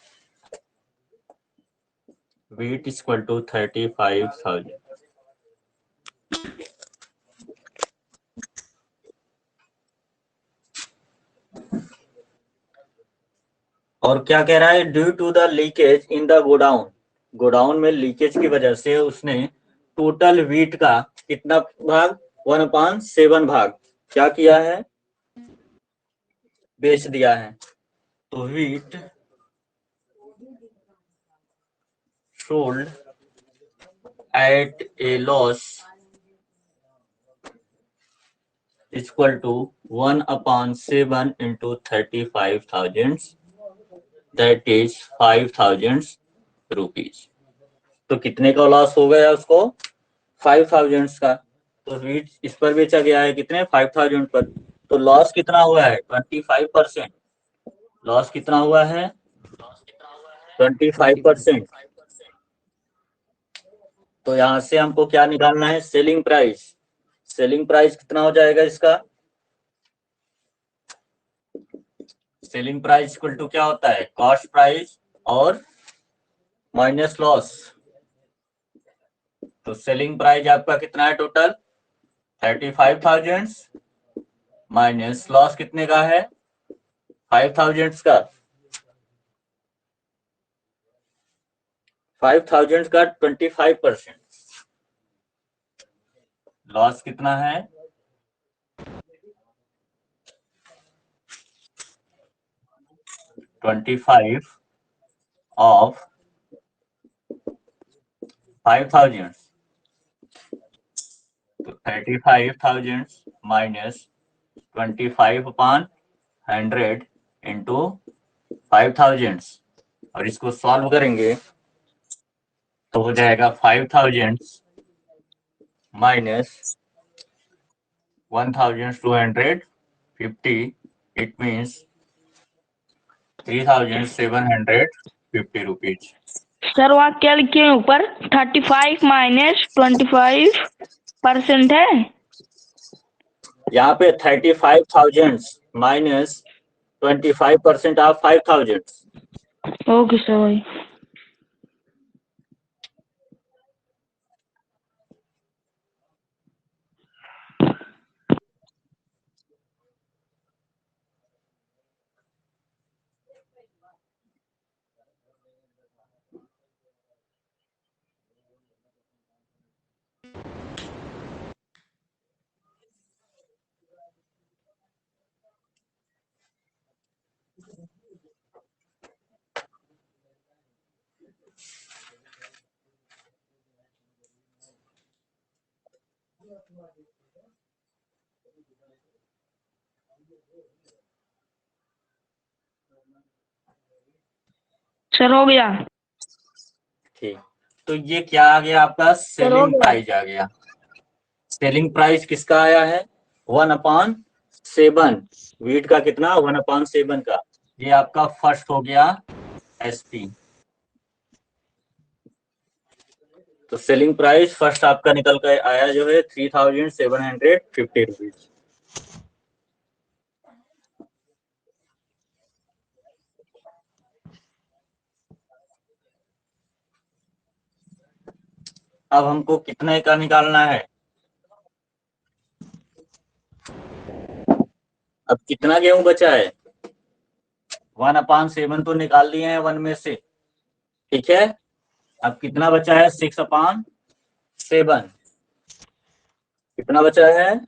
wheat is equal to 35,000। और क्या कह रहा है? Due to the leakage in the godown, godown में लीकेज की वजह से उसने टोटल व्हीट का कितना भाग? 1/7 भाग क्या किया है? बेच दिया है। तो wheat sold at a loss equal to 1/7 into 35,000, that is 5,000 rupees. तो कितने का लॉस हो गया उसको? 5,000 का। तो व्हीट इस पर बेचा गया है कितने? 5,000 पर। तो लॉस कितना हुआ है? 25%। लॉस कितना हुआ है? 25%। तो यहाँ से हमको क्या निकालना है? Selling price. सेलिंग प्राइस कितना हो जाएगा इसका? सेलिंग प्राइस इक्वल टू क्या होता है? कॉस्ट प्राइस और माइनस लॉस। तो सेलिंग प्राइस आपका कितना है टोटल? 35,000 माइनस लॉस कितने का है? 5,000 का। 5,000 का 25%। लॉस कितना है? 25 ऑफ 5,000। तो 35,000 माइनस 25/100 इंटू 5,000। और इसको सॉल्व करेंगे तो हो जाएगा 5,000 minus 1250, it means 3750 rupees. Sir वहाँ क्या लिखे हैं ऊपर 35 माइनस 25% है। यहाँ पे 35,000 माइनस 25% ऑफ 5,000. ओके सर भाई। सर हो गया। ठीक, तो ये क्या आ गया आपका? सेलिंग गया। प्राइस आ गया। सेलिंग प्राइस किसका आया है? 1/7। वीट का कितना? 1/7 का। ये आपका फर्स्ट हो गया एसपी। तो सेलिंग प्राइस फर्स्ट आपका निकल कर आया जो है 3750 रुपीज। अब हमको कितने का निकालना है? अब कितना गेहूं बचा है? 1/7 तो निकाल लिए हैं 1 में से, ठीक है। अब कितना बचा है? 6/7। कितना बचा है?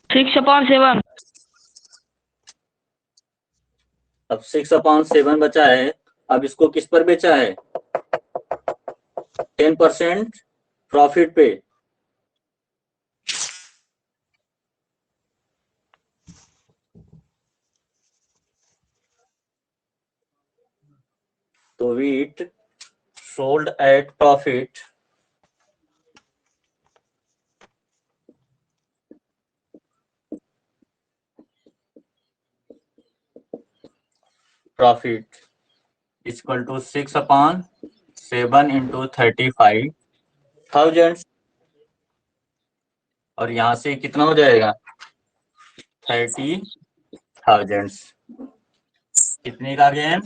6/7। अब 6/7 बचा है। अब इसको किस पर बेचा है? 10% प्रॉफिट पे। तो wheat sold at profit is equal to 6/7 into 35,000। और यहां से कितना हो जाएगा? 30,000। कितने का गेन?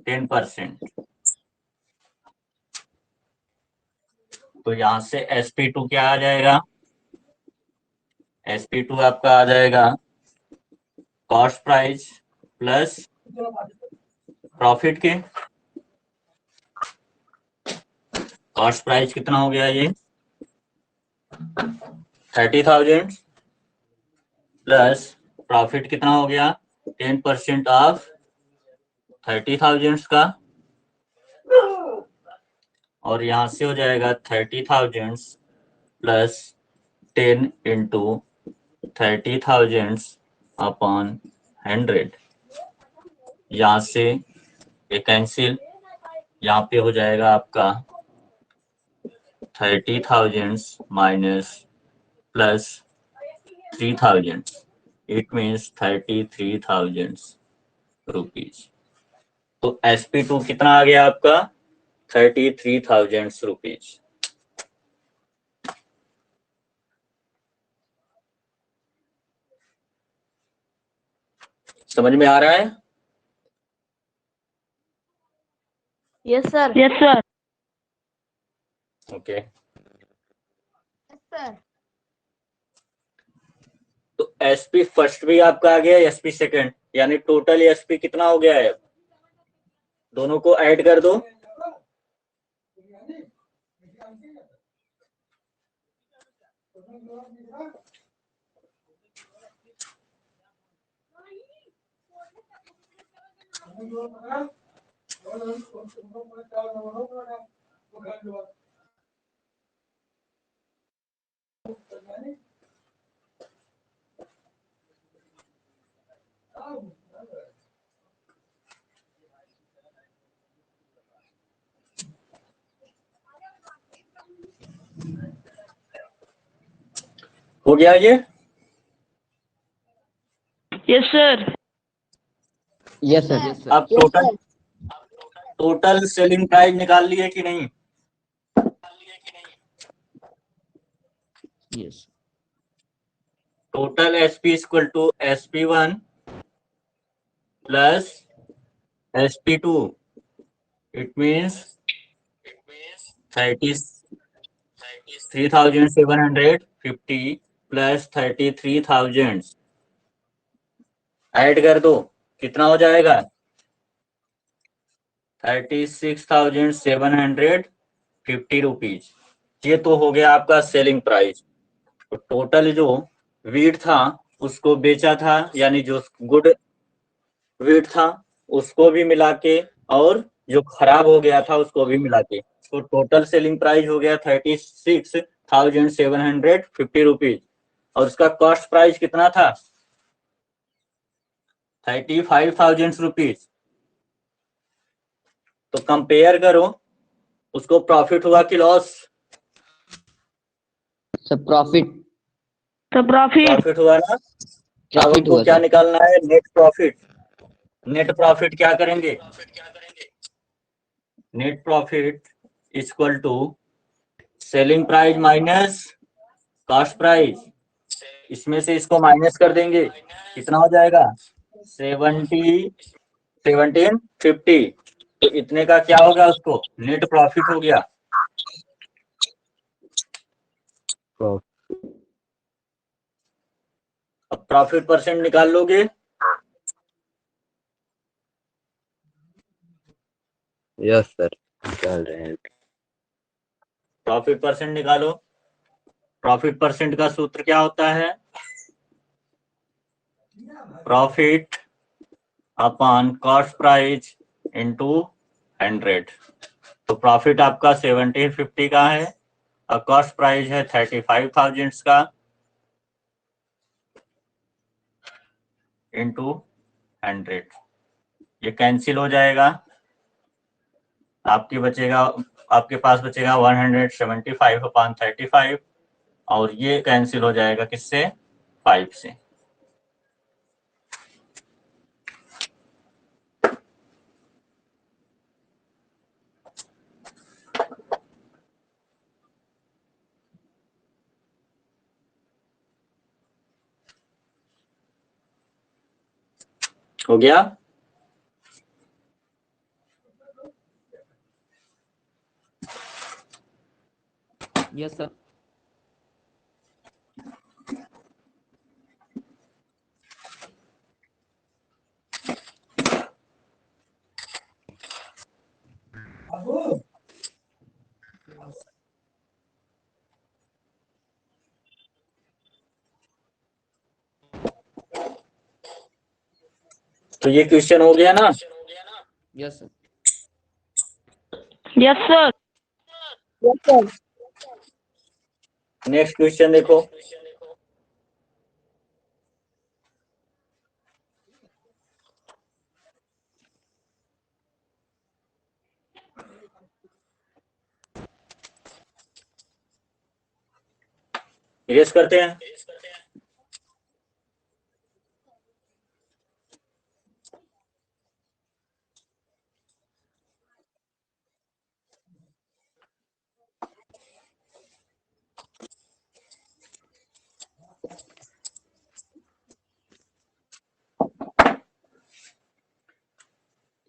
10%। तो यहां से SP2 क्या आ जाएगा? SP2 आपका आ जाएगा कॉस्ट प्राइस प्लस प्रॉफिट के। कॉस्ट प्राइस कितना हो गया? ये 30,000 प्लस प्रॉफिट कितना हो गया? 10% ऑफ 30,000 का। और यहां से हो जाएगा 30,000 प्लस 10 इंटू 30,000 अपॉन 100। यहां से ये कैंसिल, यहाँ पे हो जाएगा आपका 30,000 minus plus 3,000, it means 33,000 rupees. तो SP2 कितना आ गया आपका? 33,000 रुपीज। समझ में आ रहा है? Yes sir. Yes sir. Okay. Sir तो SP फर्स्ट भी आपका आ गया, SP सेकंड, यानी टोटल SP कितना हो गया है? दोनों को ऐड कर दो। हो गया ये? Yes sir. Yes sir. अब टोटल सेलिंग प्राइस निकाल लिए कि नहीं? Yes. Total SP equal to SP1 plus SP2. It means 33,750 plus 33,000 add कर दो, कितना हो जाएगा? 36,750 रुपीज। ये तो हो गया आपका सेलिंग प्राइस। तो टोटल जो वीट था उसको बेचा था, यानी जो गुड वीट था उसको भी मिला के, और जो खराब हो गया था उसको भी मिला के, तो टोटल सेलिंग प्राइस हो गया 36,750 रुपीज। और उसका कॉस्ट प्राइस कितना था? 35,000 रुपीज। तो कंपेयर करो, उसको प्रॉफिट हुआ कि लॉस? Sir profit. तो प्रॉफिट। प्रॉफिट हुआ ना। अब प्रॉफिट हमको हुआ क्या सर। निकालना है? Net profit. नेट प्रॉफिट क्या करेंगे? Net profit equal to selling price minus cost price. इसमें से इसको माइनस कर देंगे, कितना हो जाएगा? 1750। तो इतने का क्या होगा? उसको नेट प्रॉफिट हो गया। अब प्रॉफिट परसेंट निकाल लोगे? यस सर, निकाल रहे हैं। प्रॉफिट परसेंट निकालो। प्रॉफिट परसेंट का सूत्र क्या होता है? Profit upon cost price into 100। तो प्रॉफिट आपका 1750 का है और कॉस्ट प्राइस है 35,000 का इनटू 100। ये कैंसिल हो जाएगा, आपके पास बचेगा 175 अपॉन 35, और ये कैंसिल हो जाएगा किससे? 5 से। हो गया? Yes sir. तो ये क्वेश्चन हो गया ना? Yes sir. Yes sir. Next question देखो। इरेज करते हैं।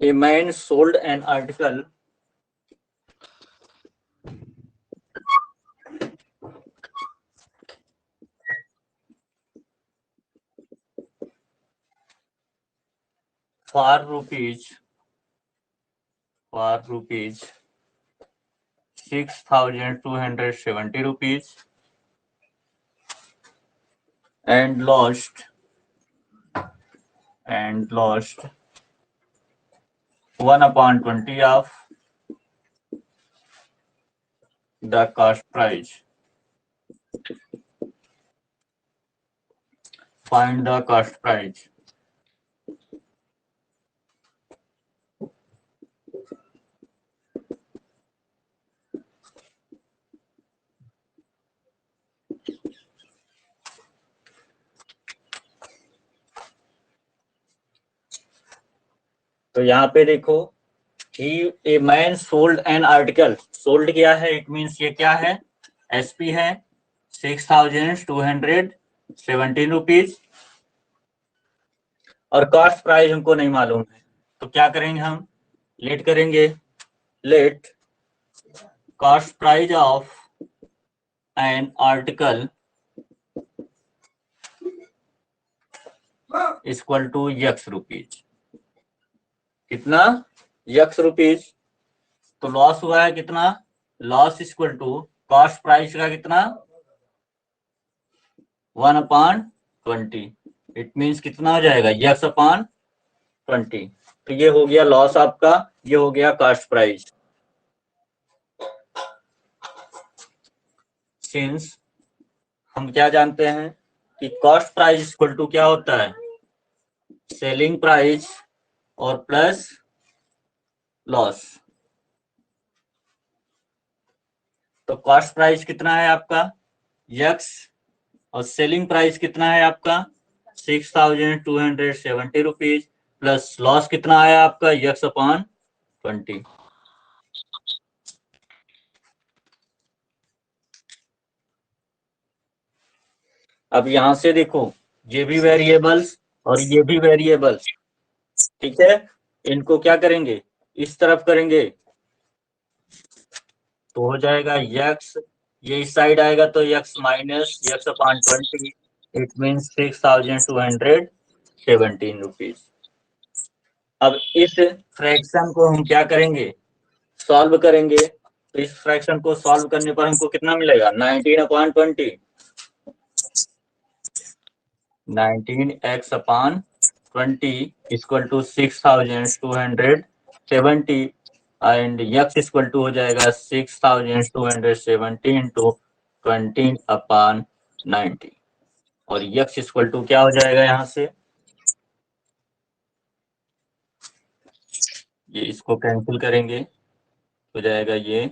A man sold an article for rupees 6,270 rupees and lost 1/20 of the cost price. Find the cost price. तो यहाँ पे देखो, he a man sold an article, sold क्या है, it means ये क्या है, एसपी है 6217 रुपीज, और कॉस्ट प्राइस हमको नहीं मालूम है, तो क्या करेंगे हम, लेट करेंगे, let cost price of an article equal to x rupees, कितना, यक्स रुपीज, तो लॉस हुआ है कितना, loss equal to cost price का कितना 1/20, इट मीन्स कितना हो जाएगा, यक्स अपॉन 20, तो ये हो गया लॉस आपका, ये हो गया कॉस्ट प्राइस। सिंस हम क्या जानते हैं कि कॉस्ट प्राइस इक्वल टू क्या होता है, सेलिंग प्राइस और प्लस लॉस, तो कॉस्ट प्राइस कितना है आपका यक्स, और सेलिंग प्राइस कितना है आपका 6270 रुपीज, प्लस लॉस कितना आया आपका यक्स अपॉन 20। अब यहां से देखो, ये भी वेरिएबल्स और ये भी वेरिएबल्स, ठीक है, इनको क्या करेंगे, इस तरफ करेंगे तो हो जाएगा यक्स, ये इस साइड आएगा तो x minus x upon 20, it means 6217 rupees. अब इस फ्रैक्शन को हम क्या करेंगे, सॉल्व करेंगे, तो इस फ्रैक्शन को सॉल्व करने पर हमको कितना मिलेगा, 19/20, 19x/20 equal to 6270 and x equal to हो जाएगा 6270 इंटू 20/90, और यक्स इक्वल टू क्या हो जाएगा, यहाँ से ये इसको कैंसिल करेंगे, हो जाएगा ये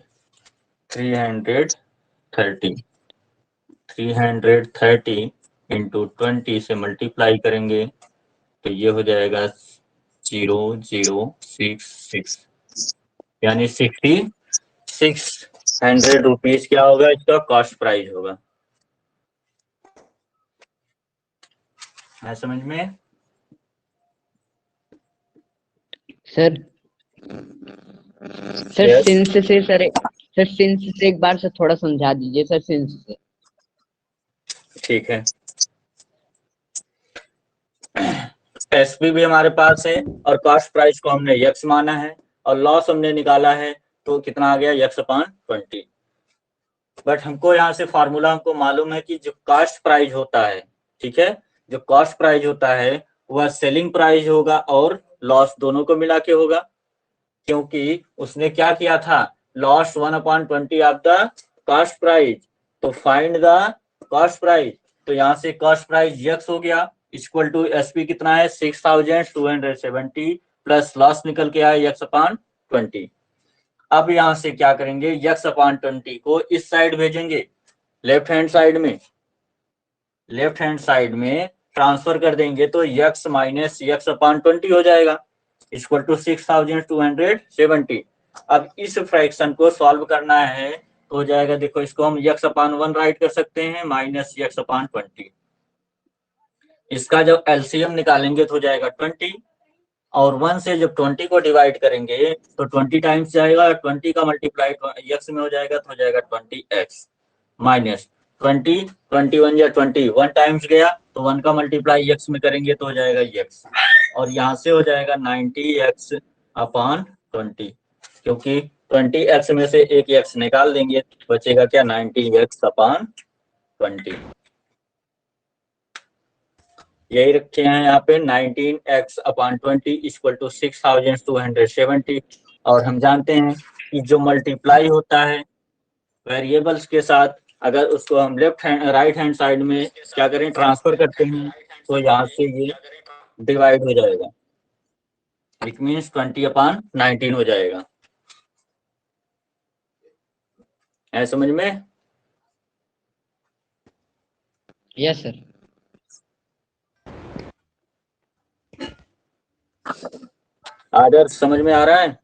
330 इंटू 20 से मल्टीप्लाई करेंगे तो ये हो जाएगा 0066, यानी 6600 रुपीज क्या होगा, इसका कॉस्ट प्राइस होगा। है समझ में? Sir sir Yes. सिंस से सर सिंस से एक बार से थोड़ा समझा दीजिए सर, सिंस से। ठीक है, एसपी भी हमारे पास है और कॉस्ट प्राइस को हमने यक्स माना है और लॉस हमने निकाला है, तो कितना आ गया यक्स अपॉन 20। बट हमको यहाँ से फॉर्मूला हमको मालूम है कि जो कॉस्ट प्राइस होता है, ठीक है, जो कॉस्ट प्राइस होता है वह सेलिंग प्राइस होगा और लॉस दोनों को मिला के होगा, क्योंकि उसने क्या किया था, loss 1/20 of the cost price, तो फाइंड द कॉस्ट प्राइस, तो यहाँ से कॉस्ट प्राइस यक्स हो गया इक्वल टू एसपी कितना है 6270 प्लस लॉस निकल के आया यक्स अपॉन 20। अब यहाँ से क्या करेंगे, यक्स अपॉन 20 को इस साइड भेजेंगे, लेफ्ट हैंड साइड में ट्रांसफर कर देंगे तो यक्स माइनस यक्स अपॉन 20 हो जाएगा इक्वल टू 6270। अब इस फ्रैक्शन को सॉल्व करना है तो हो जाएगा, देखो इसको हम यक्स अपॉन 1 राइट कर सकते हैं माइनस यक्स अपॉन 20, इसका जब एलसीएम निकालेंगे तो हो जाएगा 20, और 1 से जब 20 को डिवाइड करेंगे तो 20 टाइम्स जाएगा, 20 का मल्टीप्लाई यक्स में हो जाएगा तो हो जाएगा 20x माइनस 20, 21 या 20, 1 टाइम्स गया तो 1 का मल्टीप्लाई यक्स में करेंगे तो हो जाएगा यक्स, और यहाँ से हो जाएगा 90x अपॉन 20, क्योंकि 20x में से एक x निकाल देंगे बचेगा क्या, 90x अपॉन 20। यही रखे हैं यहाँ पे 19x अपॉन 20 इक्वल टू 6270, और हम जानते हैं कि जो मल्टीप्लाई होता है वेरिएबल्स के साथ, अगर उसको हम राइट हैंड साइड में क्या करें, ट्रांसफर करते हैं तो यहाँ से ये डिवाइड हो जाएगा, इट मीन्स 20/19 हो जाएगा। है समझ में? Yes sir. आदर्श समझ में आ रहा है?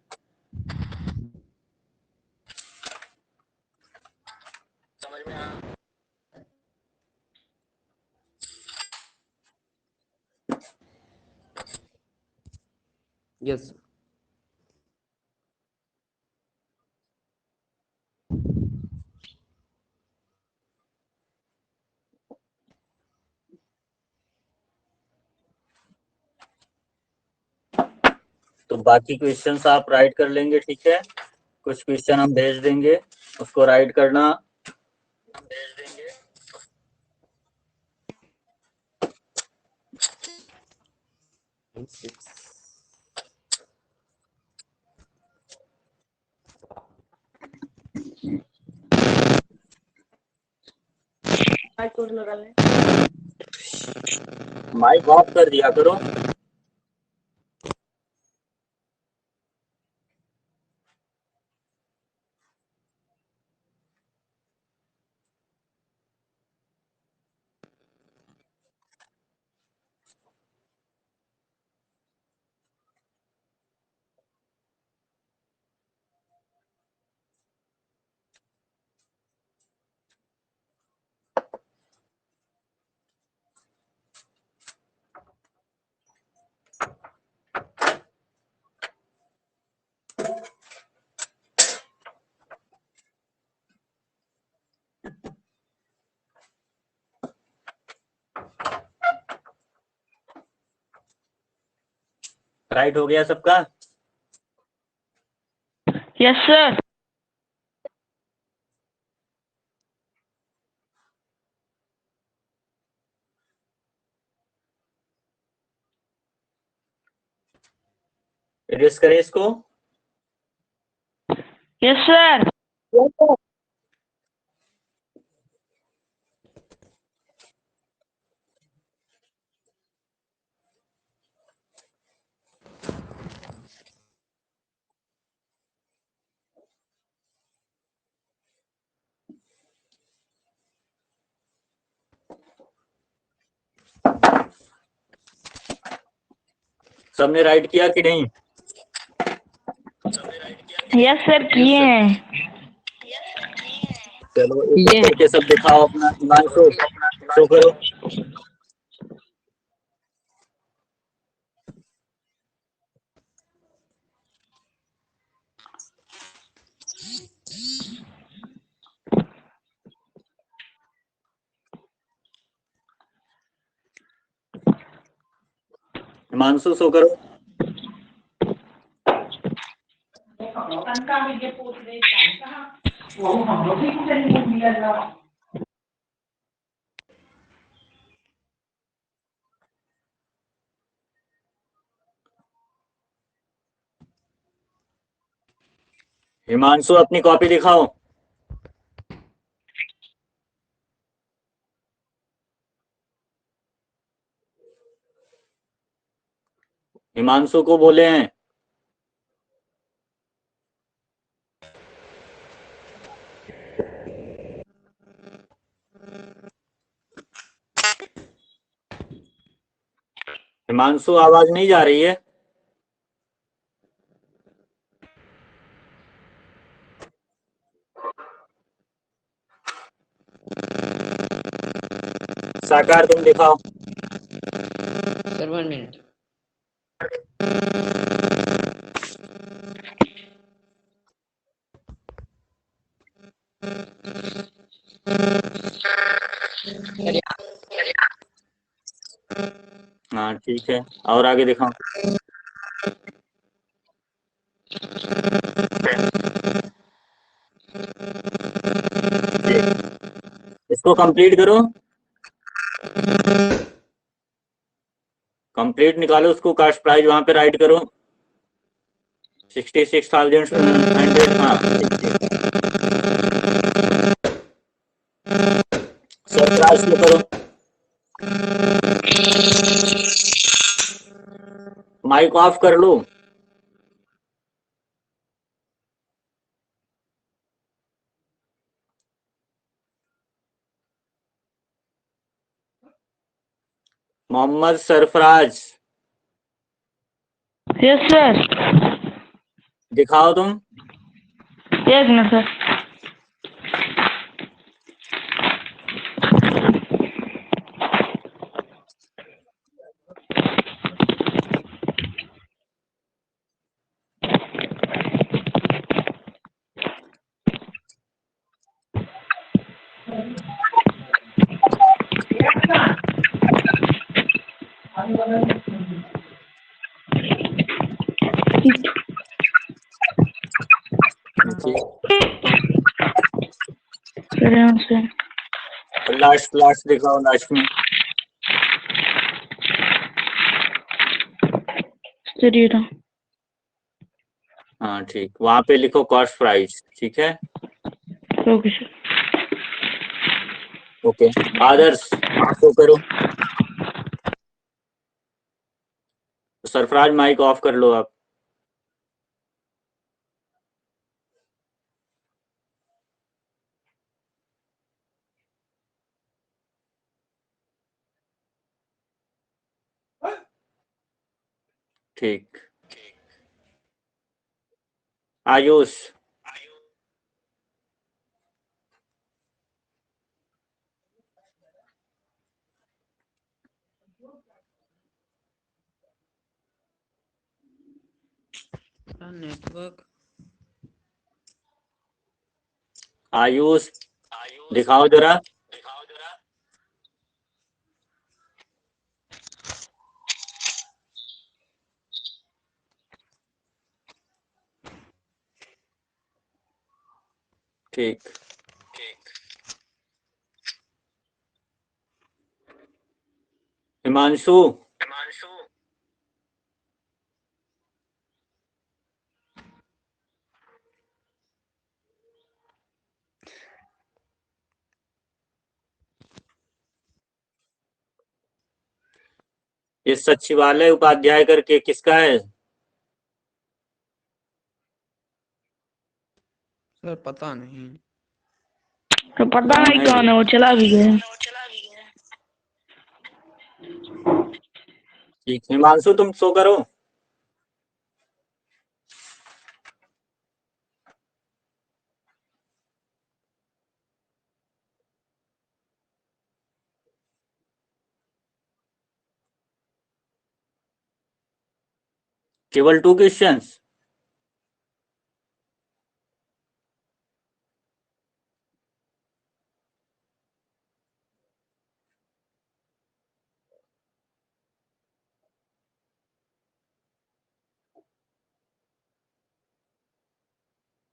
Yes. तो बाकी क्वेश्चंस आप राइट कर लेंगे, ठीक है? कुछ क्वेश्चन हम भेज देंगे, उसको राइट करना। माइक ऑफ कर दिया करो। राइट हो गया सबका? Yes sir. इरेज करें इसको। Yes sir. सबने राइट किया कि नहीं? यस सर किए हैं। चलो एक ये एक करके सब दिखाओ अपना हिमांशु, शो करो। हिमांशु शो करो। हिमांशु अपनी कॉपी दिखाओ। हिमांशु को बोले हैं। हिमांशु आवाज नहीं जा रही है? साकार तुम दिखाओ। Sir 1 minute. हाँ ठीक है, और आगे दिखाओ। इसको कंप्लीट करो। कंप्लीट निकालो उसको, कास्ट प्राइस वहां पे राइट करो। 66,100। हाँ सरप्राइज को करो। माइक ऑफ कर लो। मोहम्मद सरफराज। Yes sir. दिखाओ तुम। एक minute sir. Sir last last दिखाओ लास्ट में। सर ये रहा। हाँ ठीक, वहां पे लिखो कॉस्ट प्राइस। ठीक है, ओके सर। ओके। आदर्श तो करो। सरफराज माइक ऑफ कर लो आप। ठीक। आयुष नेटवर्क। आयुष दिखाओ जरा। ठीक। हिमांशु ये सचिवालय उपाध्याय करके किसका है? सर पता नहीं। तो पता कौन नहीं है कौन ये? है, वो चला भी गया। ठीक, हिमांशु तुम सो करो। केवल 2 क्वेश्चंस।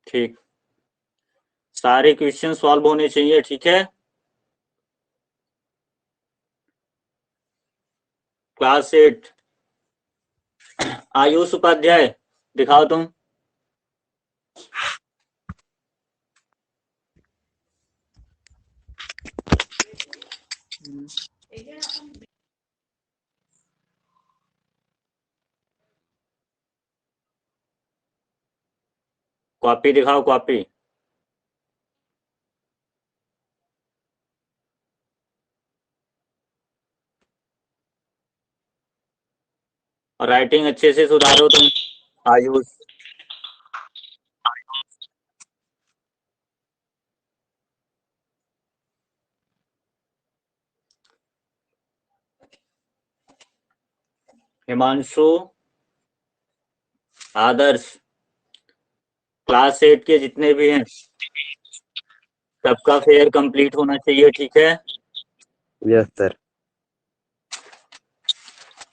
ठीक, सारे क्वेश्चन सॉल्व होने चाहिए। ठीक है, क्लास 8 आयुष उपाध्याय दिखाओ तुम। कॉपी दिखाओ, कॉपी। और राइटिंग अच्छे से सुधारो तुम आयुष। हिमांशु, आदर्श, क्लास 8 के जितने भी हैं सबका फेयर कंप्लीट होना चाहिए। ठीक है, Yes, sir.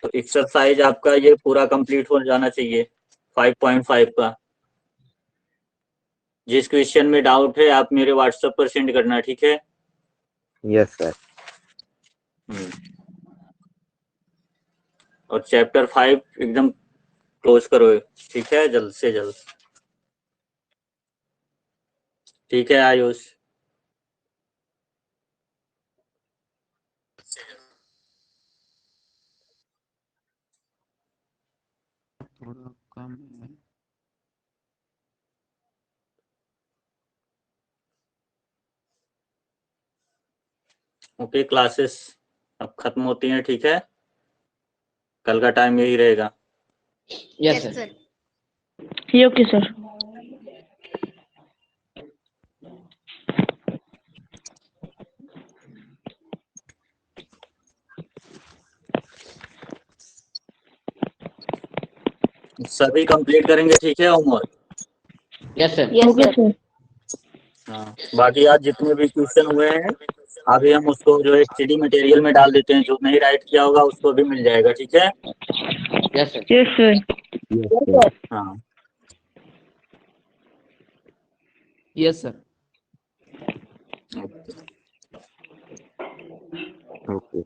तो एक्सरसाइज आपका ये पूरा कंप्लीट हो जाना चाहिए 5.5 का। जिस क्वेश्चन में डाउट है आप मेरे व्हाट्सएप पर सेंड करना। ठीक है। Yes, sir. और चैप्टर 5 एकदम क्लोज करो। ठीक है, जल्द से जल्द। ठीक है आयुष। थोड़ा कम है। ओके, क्लासेस अब खत्म होती हैं। ठीक है, कल का टाइम यही रहेगा। Yes sir. ये ओके सर। सभी कंप्लीट करेंगे, ठीक है homework? Yes sir. Yes okay sir. Sir. हाँ, बाकी आज जितने भी क्वेश्चन हुए हैं अभी हम उसको जो है स्टडी मटेरियल में डाल देते हैं, जो नहीं राइट किया होगा उसको भी मिल जाएगा, ठीक है? Yes sir. Yes sir. Yes, sir. हाँ, यस सर। Okay.